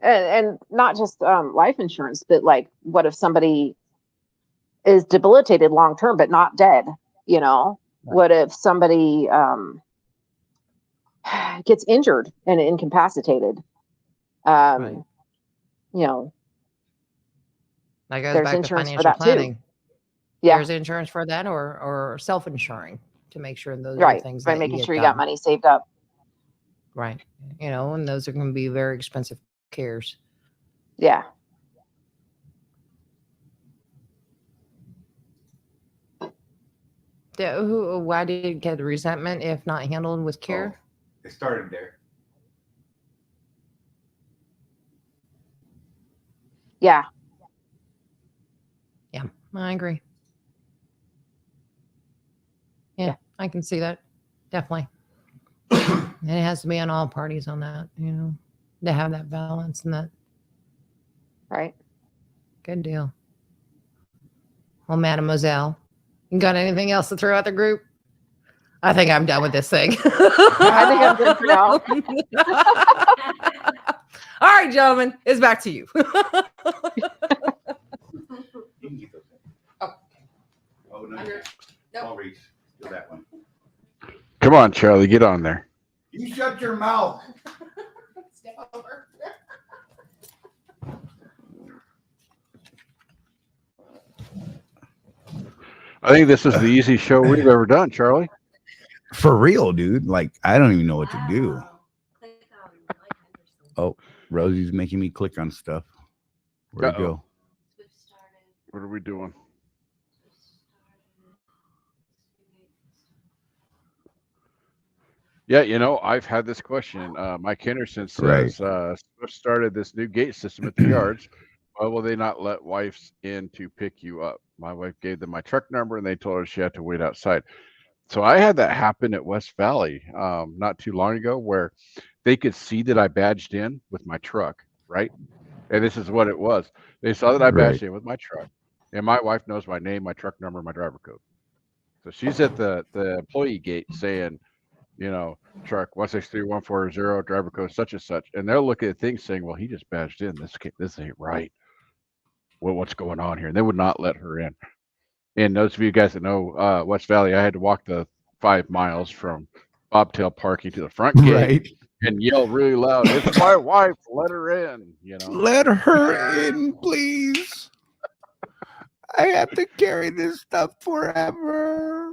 And not just life insurance, but like, what if somebody is debilitated long term but not dead? What if somebody gets injured and incapacitated? That goes there's back insurance to for financial that planning. too. Yeah, there's insurance for that, or self-insuring to make sure those are right. things By that making you sure you got money saved up. Right. And those are going to be very expensive cares. Yeah. Why did it get resentment if not handled with care? It started there. Yeah. Yeah, I agree. Yeah, I can see that. Definitely. And it has to be on all parties on that, you know, to have that balance and that. Right. Good deal. Well, Mademoiselle, you got anything else to throw at the group? I think I'm done with this thing. I think I'm good for now. All right, gentlemen, it's back to you. Oh, no. I'll reach to that one. Come on, Charlie, get on there. You shut your mouth. Step over. I think this is the easiest show we've ever done, Charlie. For real, dude. Like, I don't even know what to do. Oh, Rosie's making me click on stuff. Where'd it go? What are we doing? Yeah, you know, I've had this question. Mike Henderson says, Swift started this new gate system at the yards. Why will they not let wives in to pick you up? My wife gave them my truck number and they told her she had to wait outside. So I had that happen at West Valley not too long ago, where they could see that I badged in with my truck, right? And this is what it was. They saw that I badged in with my truck, and my wife knows my name, my truck number, my driver code. So she's at the employee gate saying, you know, truck 163-140, driver code such and such, and they'll look at things saying, well, he just badged in. This ain't right. Well, what's going on here? And they would not let her in. And those of you guys that know West Valley, I had to walk the 5 miles from bobtail parking to the front gate and yell really loud, "It's my wife, let her in!" You know, let her in, please. I have to carry this stuff forever.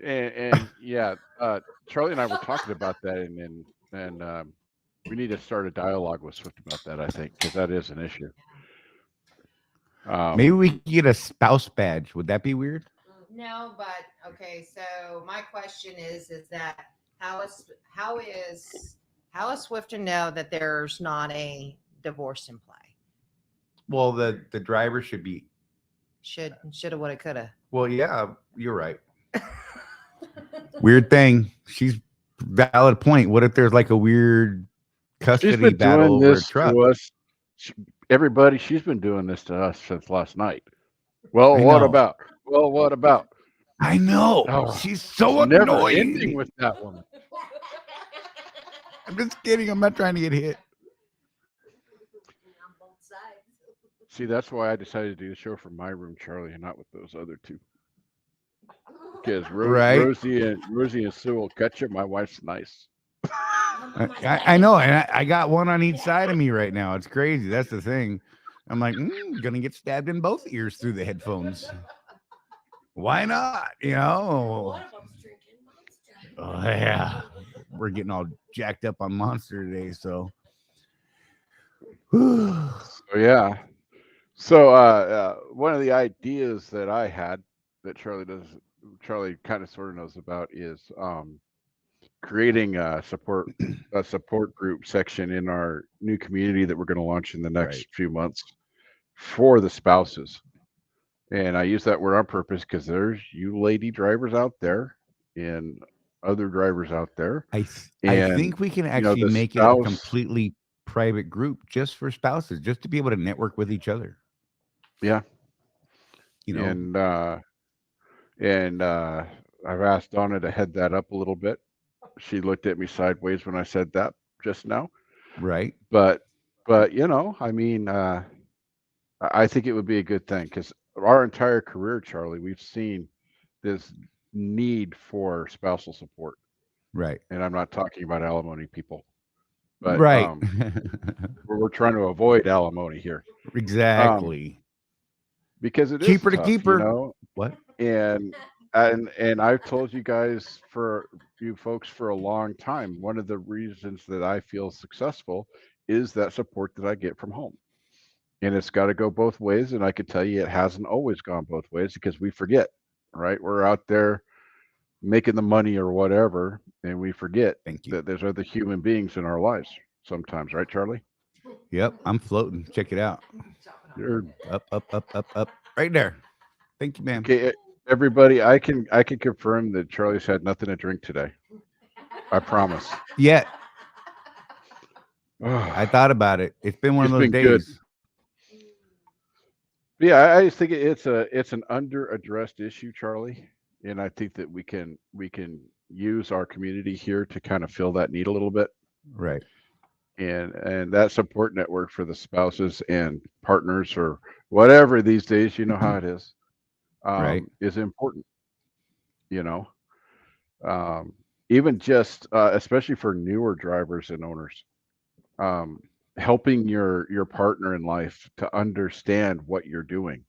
And yeah, Charlie and I were talking about that, and we need to start a dialogue with Swift about that. I think because that is an issue. Maybe we could get a spouse badge. Would that be weird? No, but okay. So my question is that how is Swift to know that there's not a divorce in play? Well, the driver should be. Shoulda, woulda, coulda. Well, yeah, you're right. Weird thing. She's valid point. What if there's like a weird custody battle over a truck? She's been doing this to us since last night. Well, what about? Well, what about? I know. Oh, she's so annoying. Never ending with that woman. I'm just kidding. I'm not trying to get hit. See, that's why I decided to do the show from my room, Charlie, and not with those other two. Because Rosie and Sue will catch you. My wife's nice. I know, and I got one on each side of me right now. It's crazy. That's the thing. I'm like, gonna get stabbed in both ears through the headphones. Why not? You know. One of them's drinking Monster. Oh yeah, we're getting all jacked up on Monster today. So yeah. So one of the ideas that I had that Charlie kind of sort of knows about is creating a support group section in our new community that we're going to launch in the next few months for the spouses. And I use that word on purpose because there's you lady drivers out there and other drivers out there. I think we can actually make it a completely private group just for spouses, just to be able to network with each other. Yeah. You know, and I've asked Donna to head that up a little bit. She looked at me sideways when I said that just now. Right. But you know, I mean, I think it would be a good thing because our entire career, Charlie, we've seen this need for spousal support. Right. And I'm not talking about alimony people, but we're trying to avoid alimony here. Exactly. Because it cheaper is tough, to keep her. You know? What? And I've told you guys, for you folks, for a long time, one of the reasons that I feel successful is that support that I get from home. And it's got to go both ways. And I can tell you it hasn't always gone both ways because we forget, right? We're out there making the money or whatever, and we forget that there's other human beings in our lives sometimes, right, Charlie? Yep, I'm floating. Check it out. You're up, right there. Thank you, ma'am. Okay, everybody, I can confirm that Charlie's had nothing to drink today. I promise. Yeah, I thought about it. It's been one of those days. Yeah, I just think it's an under addressed issue, Charlie, and I think that we can use our community here to kind of fill that need a little bit. Right. And that support network for the spouses and partners or whatever these days, you know how it is, Right. is important. You know, even just especially for newer drivers and owners, helping your partner in life to understand what you're doing.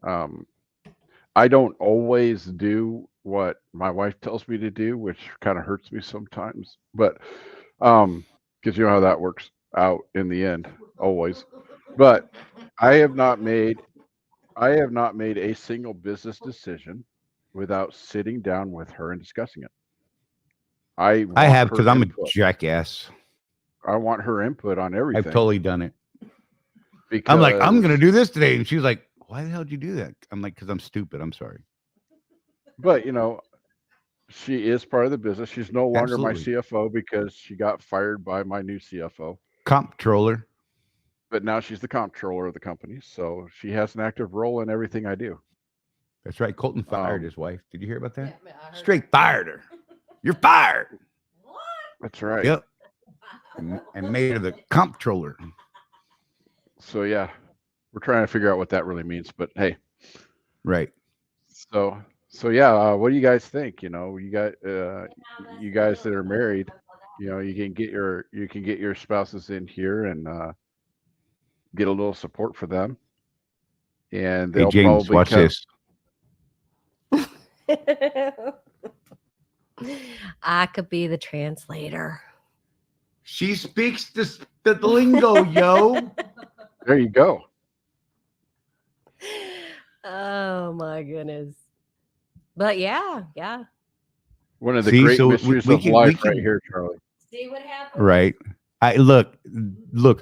I don't always do what my wife tells me to do, which kind of hurts me sometimes, but because you know how that works out in the end, always. But I have not made a single business decision without sitting down with her and discussing it. I have, her because I'm a input. jackass. I want her input on everything. I've totally done it. Because I'm like, I'm gonna do this today, and she's like, why the hell did you do that? I'm like, because I'm stupid. I'm sorry. But you know, she is part of the business. She's no longer my Absolutely. CFO because she got fired by my new CFO. Comptroller. But now she's the comptroller of the company, so she has an active role in everything I do. That's right. Colton fired his wife. Did you hear about that? Yeah, I heard Straight fired her. You're fired. What? That's right. Yep. And made her the comptroller. So yeah, we're trying to figure out what that really means. But hey, right. So yeah, what do you guys think? You know, you guys that are married, you know, you can get your spouses in here and get a little support for them, and they'll Hey James, probably watch this. I could be the translator. She speaks the lingo, yo. There you go. Oh my goodness. But yeah. One of the great mysteries of life right here, Charlie. See what happens? Right. I look,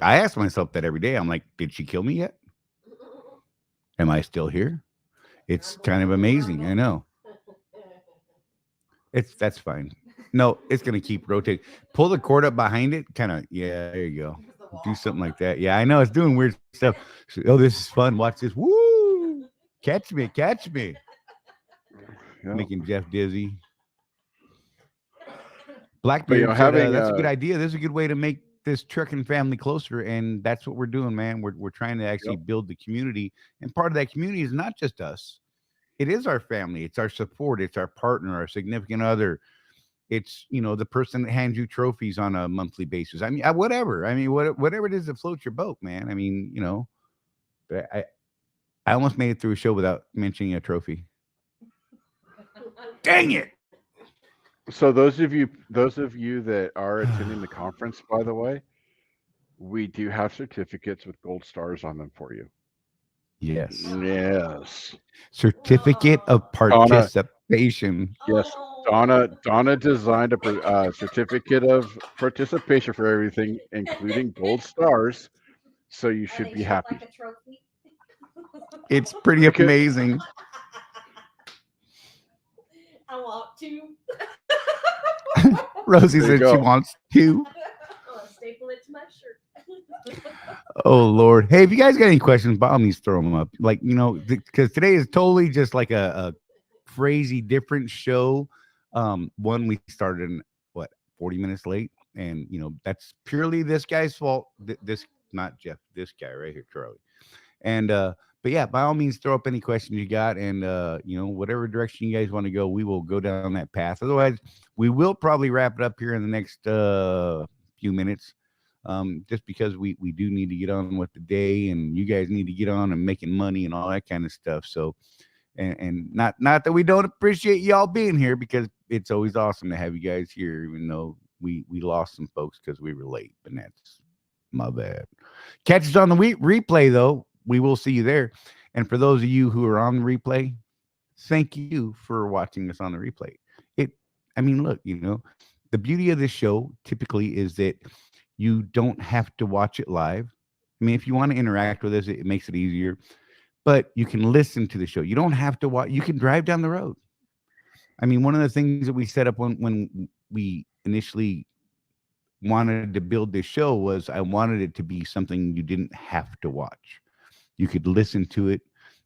I ask myself that every day. I'm like, did she kill me yet? Am I still here? It's kind of amazing. I know. That's fine. No, it's gonna keep rotating. Pull the cord up behind it. Kind of, yeah, there you go. Do something like that. Yeah, I know it's doing weird stuff. Oh, this is fun. Watch this. Woo! Catch me. Yeah. Making Jeff dizzy. Blackbeard, you know, having that's a good idea. This is a good way to make this trucking family closer, and that's what we're doing, man. We're trying to actually build the community, and part of that community is not just us. It is our family. It's our support. It's our partner, our significant other. It's, you know, the person that hands you trophies on a monthly basis. I mean, whatever. I mean, whatever it is that floats your boat, man. I mean, you know, I almost made it through a show without mentioning a trophy. Dang it. So those of you that are attending the conference, by the way, we do have certificates with gold stars on them for you. Yes. Yes. Certificate of participation. Yes. Donna designed a certificate of participation for everything, including gold stars. So you should be happy. Like a trophy? It's pretty amazing. I want to. Rosie said she wants to. I'll staple it to my shirt. Oh Lord. Hey, if you guys got any questions, by all means throw them up. Like, you know, because today is totally just like a crazy different show. One, we started in 40 minutes late, and you know, that's purely this guy's fault. This, not Jeff, this guy right here, Charlie. And but yeah, by all means throw up any questions you got, and you know, whatever direction you guys want to go, we will go down that path. Otherwise, we will probably wrap it up here in the next few minutes. Just because we do need to get on with the day, and you guys need to get on and making money and all that kind of stuff. So, and not that we don't appreciate y'all being here, because it's always awesome to have you guys here, even though we lost some folks because we were late, and that's my bad. Catch us on the replay though. We will see you there. And for those of you who are on the replay, thank you for watching us on the replay. I mean, look, you know, the beauty of this show typically is that you don't have to watch it live. I mean, if you want to interact with us, it makes it easier. But you can listen to the show. You don't have to watch. You can drive down the road. I mean, one of the things that we set up when we initially wanted to build this show was I wanted it to be something you didn't have to watch. You could listen to it,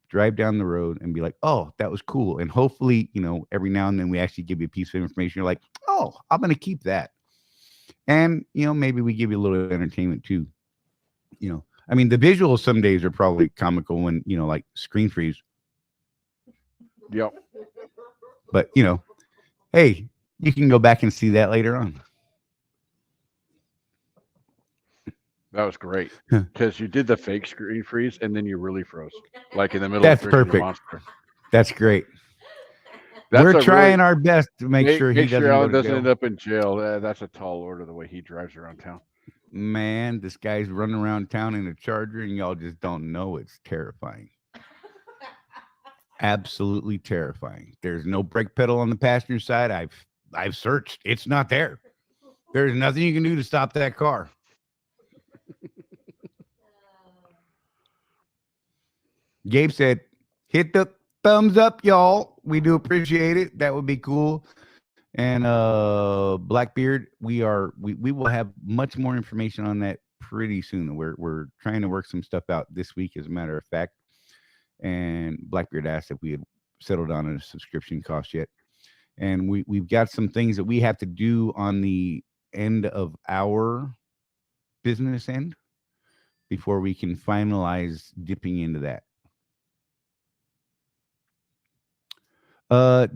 drive down the road, and be like, "Oh, that was cool." And hopefully, every now and then we actually give you a piece of information. You're like, "Oh, I'm going to keep that." And maybe we give you a little entertainment too. I mean, the visuals some days are probably comical when like screen freeze. Yep. But hey, you can go back and see that later on. That was great because you did the fake screen freeze and then you really froze, like in the middle That's of drinking perfect. Monster. That's great. That's We're trying our best to make sure he doesn't Alan go to doesn't jail. end up in jail. That's a tall order the way he drives around town. Man, this guy's running around town in a Charger, and y'all just don't know. It's terrifying. Absolutely terrifying. There's no brake pedal on the passenger side. I've searched. It's not there. There's nothing you can do to stop that car. Gabe said, "Hit the thumbs up, y'all. We do appreciate it. That would be cool." And Blackbeard, we will have much more information on that pretty soon. We're trying to work some stuff out this week, as a matter of fact. And Blackbeard asked if we had settled on a subscription cost yet. And we've got some things that we have to do on the end of our business end before we can finalize dipping into that.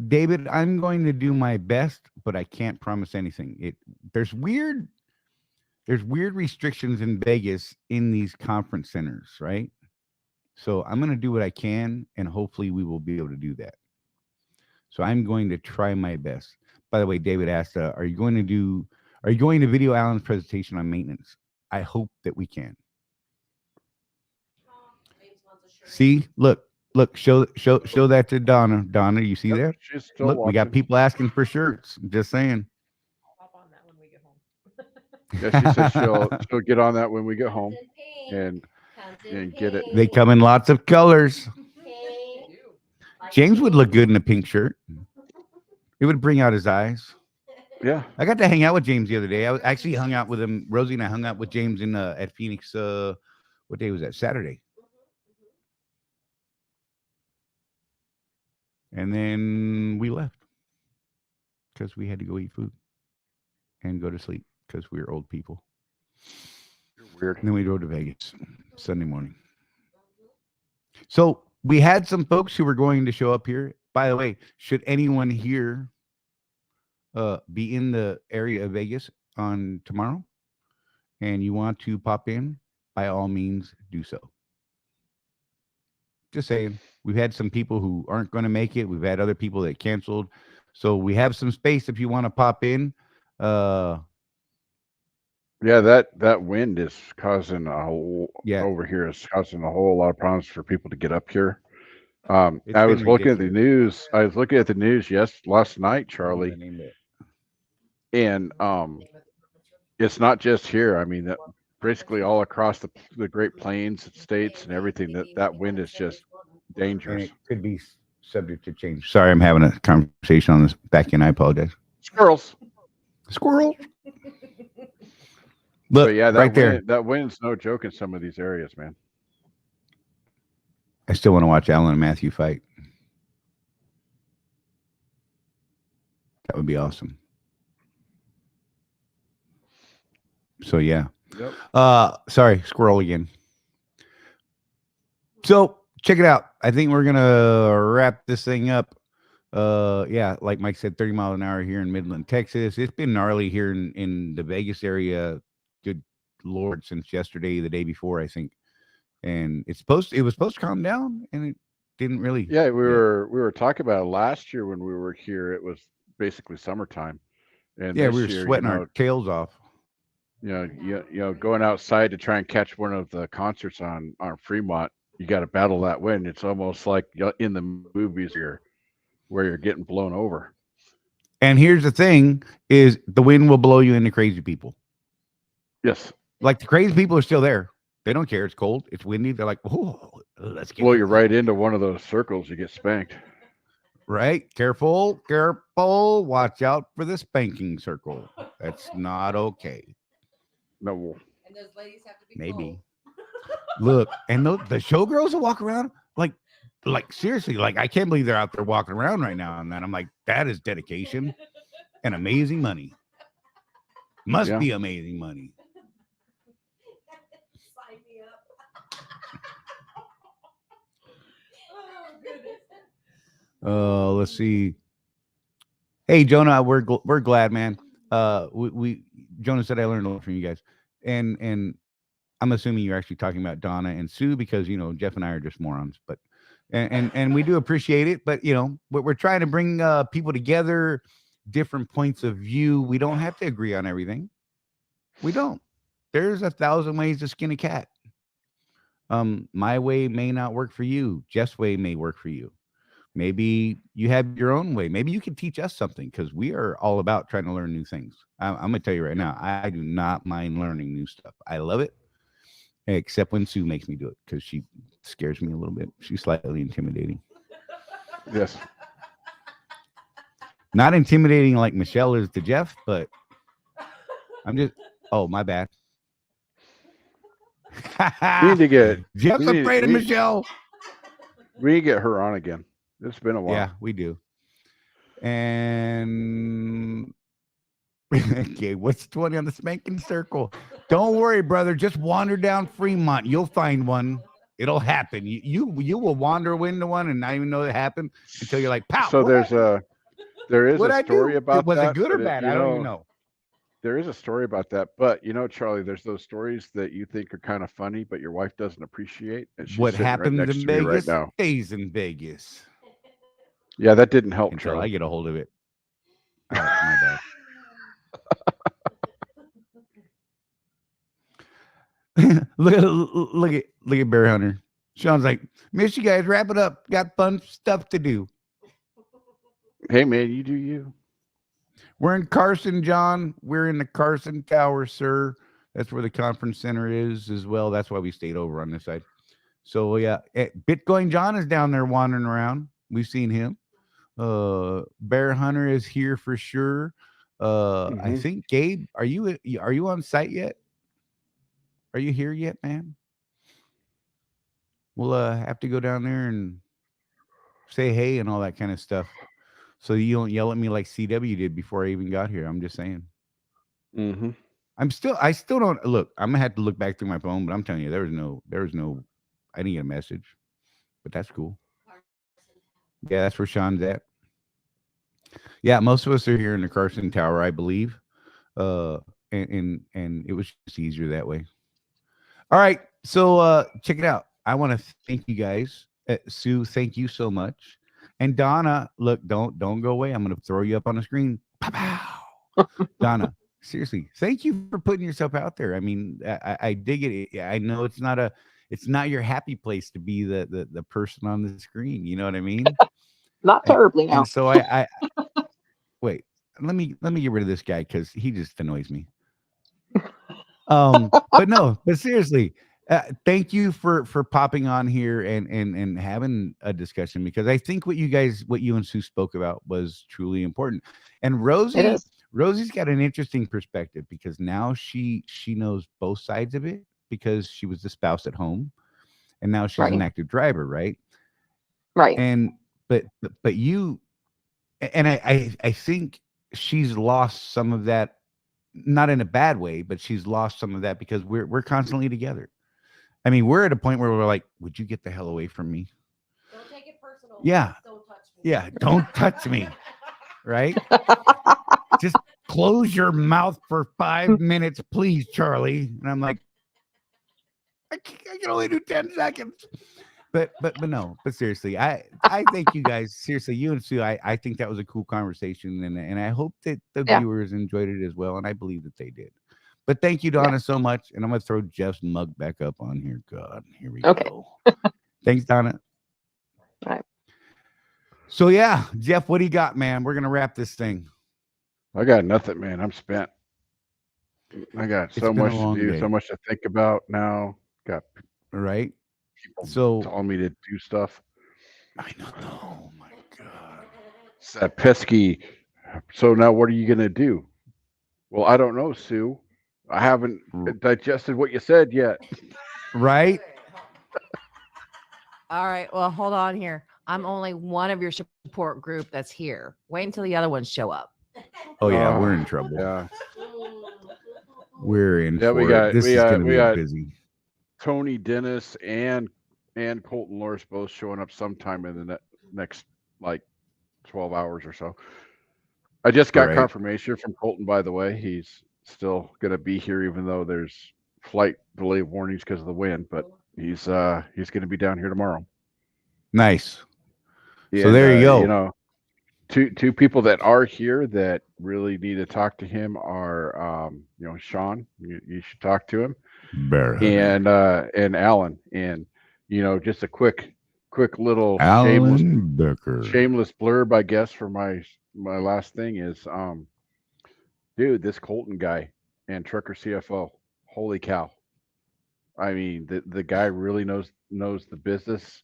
David, I'm going to do my best, but I can't promise anything. There's weird restrictions in Vegas in these conference centers, right? So I'm going to do what I can, and hopefully we will be able to do that. So I'm going to try my best. By the way, David asked, are you going to video Alan's presentation on maintenance? I hope that we can. See, look, show that to Donna. Donna, you see that? She's still look, watching. We got people asking for shirts. I'm just saying. I'll hop on that when we get home. Yeah, she says she'll get on that when we get home and get it. They come in lots of colors. James would look good in a pink shirt. It would bring out his eyes. Yeah. I got to hang out with James the other day. I actually hung out with him. Rosie and I hung out with James in at Phoenix. What day was that? Saturday. And then we left because we had to go eat food and go to sleep because we were old people. You're weird. And then we drove to Vegas Sunday morning. So we had some folks who were going to show up here. By the way, should anyone here be in the area of Vegas on tomorrow and you want to pop in, by all means, do so. Just saying. We've had some people who aren't going to make it. We've had other people that canceled. So we have some space if you want to pop in. Yeah, that wind is causing over here is causing a whole lot of problems for people to get up here. I was looking at the news. I was looking at the news last night, Charlie. And it's not just here. I mean, that basically all across the Great Plains states and everything, that wind is just dangerous. And it could be subject to change. Sorry, I'm having a conversation on this back end. I apologize. Squirrels. Look, but yeah, that wind's no joke in some of these areas, man. I still want to watch Alan and Matthew fight. That would be awesome. So yeah. Yep. Sorry, squirrel again. So check it out. I think we're gonna wrap this thing up. Yeah, like Mike said, 30 miles an hour here in Midland, Texas. It's been gnarly here in the Vegas area. Good Lord, since yesterday, the day before, I think. And it was supposed to calm down, and it didn't really. Yeah, we were talking about it last year when we were here. It was basically summertime, and yeah, we were sweating our tails off. You know, going outside to try and catch one of the concerts on Fremont, you got to battle that wind. It's almost like in the movies here, where you're getting blown over. And here's the thing: is the wind will blow you into crazy people. Yes, like the crazy people are still there. They don't care. It's cold. It's windy. They're like, oh, let's get. Well, you're right into one of those circles. You get spanked. Right. Careful. Watch out for the spanking circle. That's not okay. No. And those ladies have to be Maybe. Look, and the showgirls will walk around like seriously, like I can't believe they're out there walking around right now. And then I'm like, that is dedication and amazing money. Must be amazing money. Sign me up. Oh, goodness. Let's see. Hey, Jonah, we're glad, man. We Jonah said I learned a lot from you guys, and I'm assuming you're actually talking about Donna and Sue because Jeff and I are just morons, but and we do appreciate it, but we're trying to bring people together, different points of view. We don't have to agree on everything. We don't. There's 1,000 ways to skin a cat. My way may not work for you. Jeff's way may work for you. Maybe you have your own way. Maybe you can teach us something because we are all about trying to learn new things. I'm going to tell you right now, I do not mind learning new stuff. I love it, except when Sue makes me do it because she scares me a little bit. She's slightly intimidating. Yes. Not intimidating like Michelle is to Jeff, but I'm just, oh, my bad. We need to get Jeff's afraid of Michelle. We need to get her on again. It's been a while. Yeah, we do. And okay, what's 20 on the spanking circle? Don't worry, brother. Just wander down Fremont. You'll find one. It'll happen. You will wander into one and not even know it happened until you're like, pow. So there is a story about was that. it good or bad? I don't even know. There is a story about that, but Charlie, there's those stories that you think are kind of funny, but your wife doesn't appreciate. And she's what sitting happens right next in to me Vegas right now. stays in Vegas. Yeah, that didn't help, Until Charlie. I get a hold of it. Oh, my bad. look at Bear Hunter. Sean's like, miss you guys. Wrap it up. Got fun stuff to do. Hey man, you do you. We're in Carson, John. We're in the Carson Tower, sir. That's where the conference center is as well. That's why we stayed over on this side. So yeah, Bitcoin John is down there wandering around. We've seen him. Bear Hunter is here for sure. I think Gabe, are you on site yet? Are you here yet, man? We'll have to go down there and say hey and all that kind of stuff. So you don't yell at me like CW did before I even got here. I'm just saying. Mm-hmm. I still don't look. I'm gonna have to look back through my phone, but I'm telling you, there was no. I didn't get a message, but that's cool. Yeah, that's where Sean's at. Yeah, most of us are here in the Carson Tower, I believe. And it was just easier that way. All right, so check it out. I want to thank you guys. Sue, thank you so much. And Donna, look, don't go away. I'm going to throw you up on the screen. Pow. Donna, seriously, thank you for putting yourself out there. I mean, I dig it. I know it's not your happy place to be the person on the screen. You know what I mean? Not terribly now. And so I wait. Let me get rid of this guy because he just annoys me. But seriously, thank you for popping on here and having a discussion because I think what you and Sue spoke about was truly important. And Rosie's got an interesting perspective because now she knows both sides of it because she was the spouse at home, and now she's an active driver, right? Right. And but you, and I think she's lost some of that. Not in a bad way, but she's lost some of that because we're constantly together. I mean, we're at a point where we're like, would you get the hell away from me? Don't take it personal. Yeah. Don't touch me. Yeah. Don't touch me. Right? Just close your mouth for 5 minutes, please, Charlie. And I'm like, I can only do 10 seconds. But seriously, I thank you guys. Seriously, you and Sue, I think that was a cool conversation, and I hope that the viewers enjoyed it as well, and I believe that they did. But thank you, Donna, so much, and I'm gonna throw Jeff's mug back up on here. God, here we go. Thanks, Donna. All right. So yeah, Jeff, what do you got, man? We're gonna wrap this thing. I got nothing, man. I'm spent. I got so much to do, so much to think about now. Got right. People telling me to do stuff. I know. Oh my God. It's that pesky. So now what are you going to do? Well, I don't know, Sue. I haven't digested what you said yet. Right? All right. Well, hold on here. I'm only one of your support group that's here. Wait until the other ones show up. Oh yeah, we're in trouble. Yeah. We're in Yeah, for we it. got This we is got going to we be got busy. Tony Dennis and Colton Loris both showing up sometime in the next like 12 hours or so. I just got Right. confirmation from Colton, by the way. He's still going to be here, even though there's flight delay warnings because of the wind. But he's going to be down here tomorrow. Nice. And, so there you go. You know, two people that are here that really need to talk to him are you know, Sean. You should talk to him. Bear Hunter. And Alan. And you know, just a quick little Alan Becker. shameless blurb, I guess, for my last thing is dude, this Colton guy and Trucker CFO, holy cow. I mean, the guy really knows the business.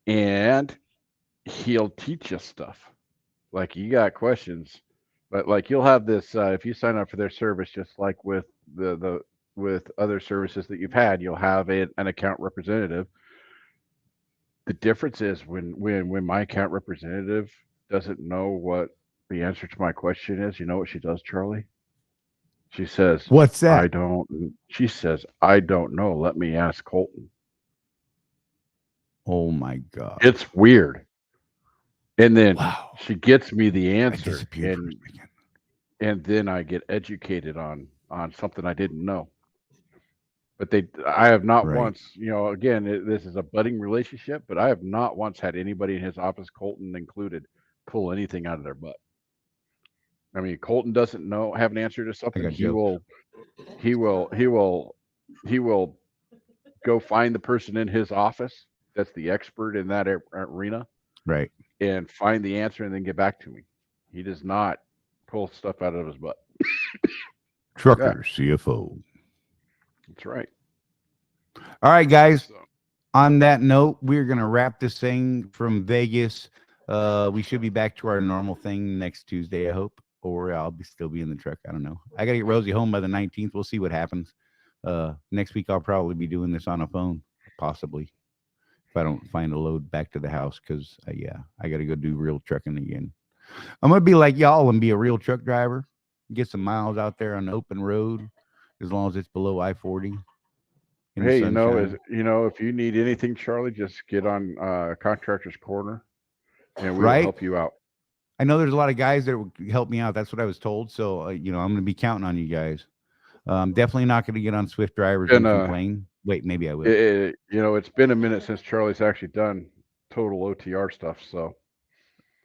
And he'll teach us stuff. Like, you got questions, but like, you'll have this if you sign up for their service, just like with the with other services that you've had, you'll have an account representative. The difference is when my account representative doesn't know what the answer to my question is, you know what she does, Charlie? She says, "What's that?" She says, "I don't know. Let me ask Colton." Oh my God. It's weird. And then Wow. she gets me the answer, and then I get educated on something I didn't know. But I have not once, you know, again, this is a budding relationship, but I have not once had anybody in his office, Colton included, pull anything out of their butt. I mean, Colton doesn't have an answer to something. He will go find the person in his office that's the expert in that arena, right, and find the answer and then get back to me. He does not pull stuff out of his butt. Trucker CFO. That's right. All right, guys. On that note, we're gonna wrap this thing from Vegas. We should be back to our normal thing next Tuesday, I hope, or I'll still be in the truck. I don't know. I gotta get Rosie home by the 19th. We'll see what happens. Next week I'll probably be doing this on a phone, possibly, if I don't find a load back to the house, because I gotta go do real trucking again. I'm gonna be like y'all and be a real truck driver, get some miles out there on the open road, as long as it's below I-40. Hey, you know, if you need anything, Charlie, just get on Contractors Corner, and we will help you out. I know there's a lot of guys that will help me out. That's what I was told. So, you know, I'm going to be counting on you guys. I'm definitely not going to get on Swift Drivers and complain. Wait, maybe I will. You know, it's been a minute since Charlie's actually done total OTR stuff. So,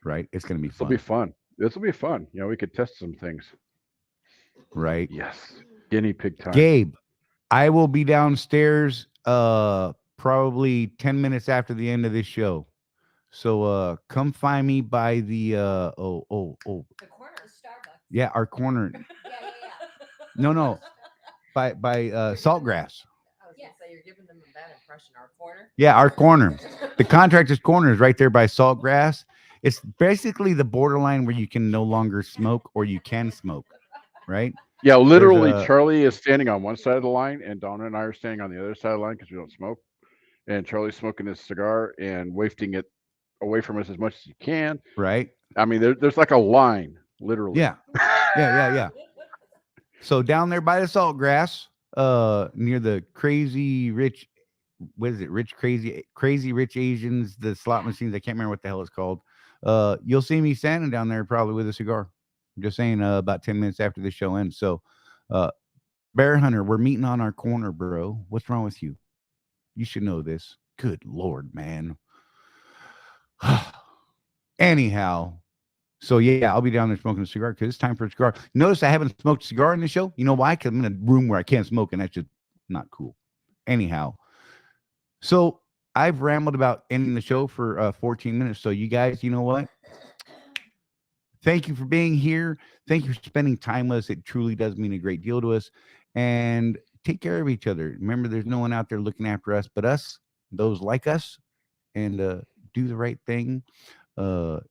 right, it's going to be fun. This will be fun. You know, we could test some things. Right. Yes. Guinea pig time. Gabe, I will be downstairs probably 10 minutes after the end of this show. So come find me by the the corner of Starbucks. Yeah, our corner. No. By Saltgrass. Yeah, so you're giving them a bad impression. Our corner? Yeah, our corner. The Contractors Corner is right there by Saltgrass. It's basically the borderline where you can no longer smoke or you can smoke, right? Yeah, literally, Charlie is standing on one side of the line, and Donna and I are standing on the other side of the line because we don't smoke. And Charlie's smoking his cigar and wafting it away from us as much as he can. Right. I mean, there's like a line, literally. Yeah. So down there by the Saltgrass, near the Crazy Rich, what is it? Crazy Rich Asians, the slot machines. I can't remember what the hell it's called. You'll see me standing down there probably with a cigar. I'm just saying, about 10 minutes after the show ends. So, Bear Hunter, we're meeting on our corner, bro. What's wrong with you? You should know this. Good Lord, man. Anyhow, so yeah, I'll be down there smoking a cigar because it's time for a cigar. Notice I haven't smoked a cigar in the show. You know why? Because I'm in a room where I can't smoke, and that's just not cool. Anyhow, so I've rambled about ending the show for 14 minutes. So you guys, you know what? Thank you for being here. Thank you for spending time with us. It truly does mean a great deal to us. And take care of each other. Remember, there's no one out there looking after us but us, those like us, and do the right thing.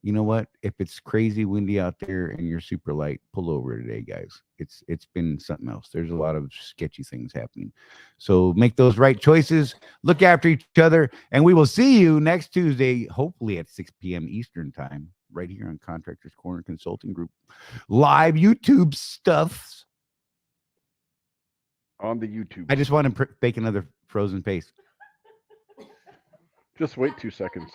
you know what? If it's crazy windy out there and you're super light, pull over today, guys. It's been something else. There's a lot of sketchy things happening. So make those right choices. Look after each other, and we will see you next Tuesday, hopefully at 6 p.m. Eastern time, right here on Contractors Corner Consulting Group live YouTube stuff. On the YouTube. I just want to fake another frozen face. Just wait 2 seconds.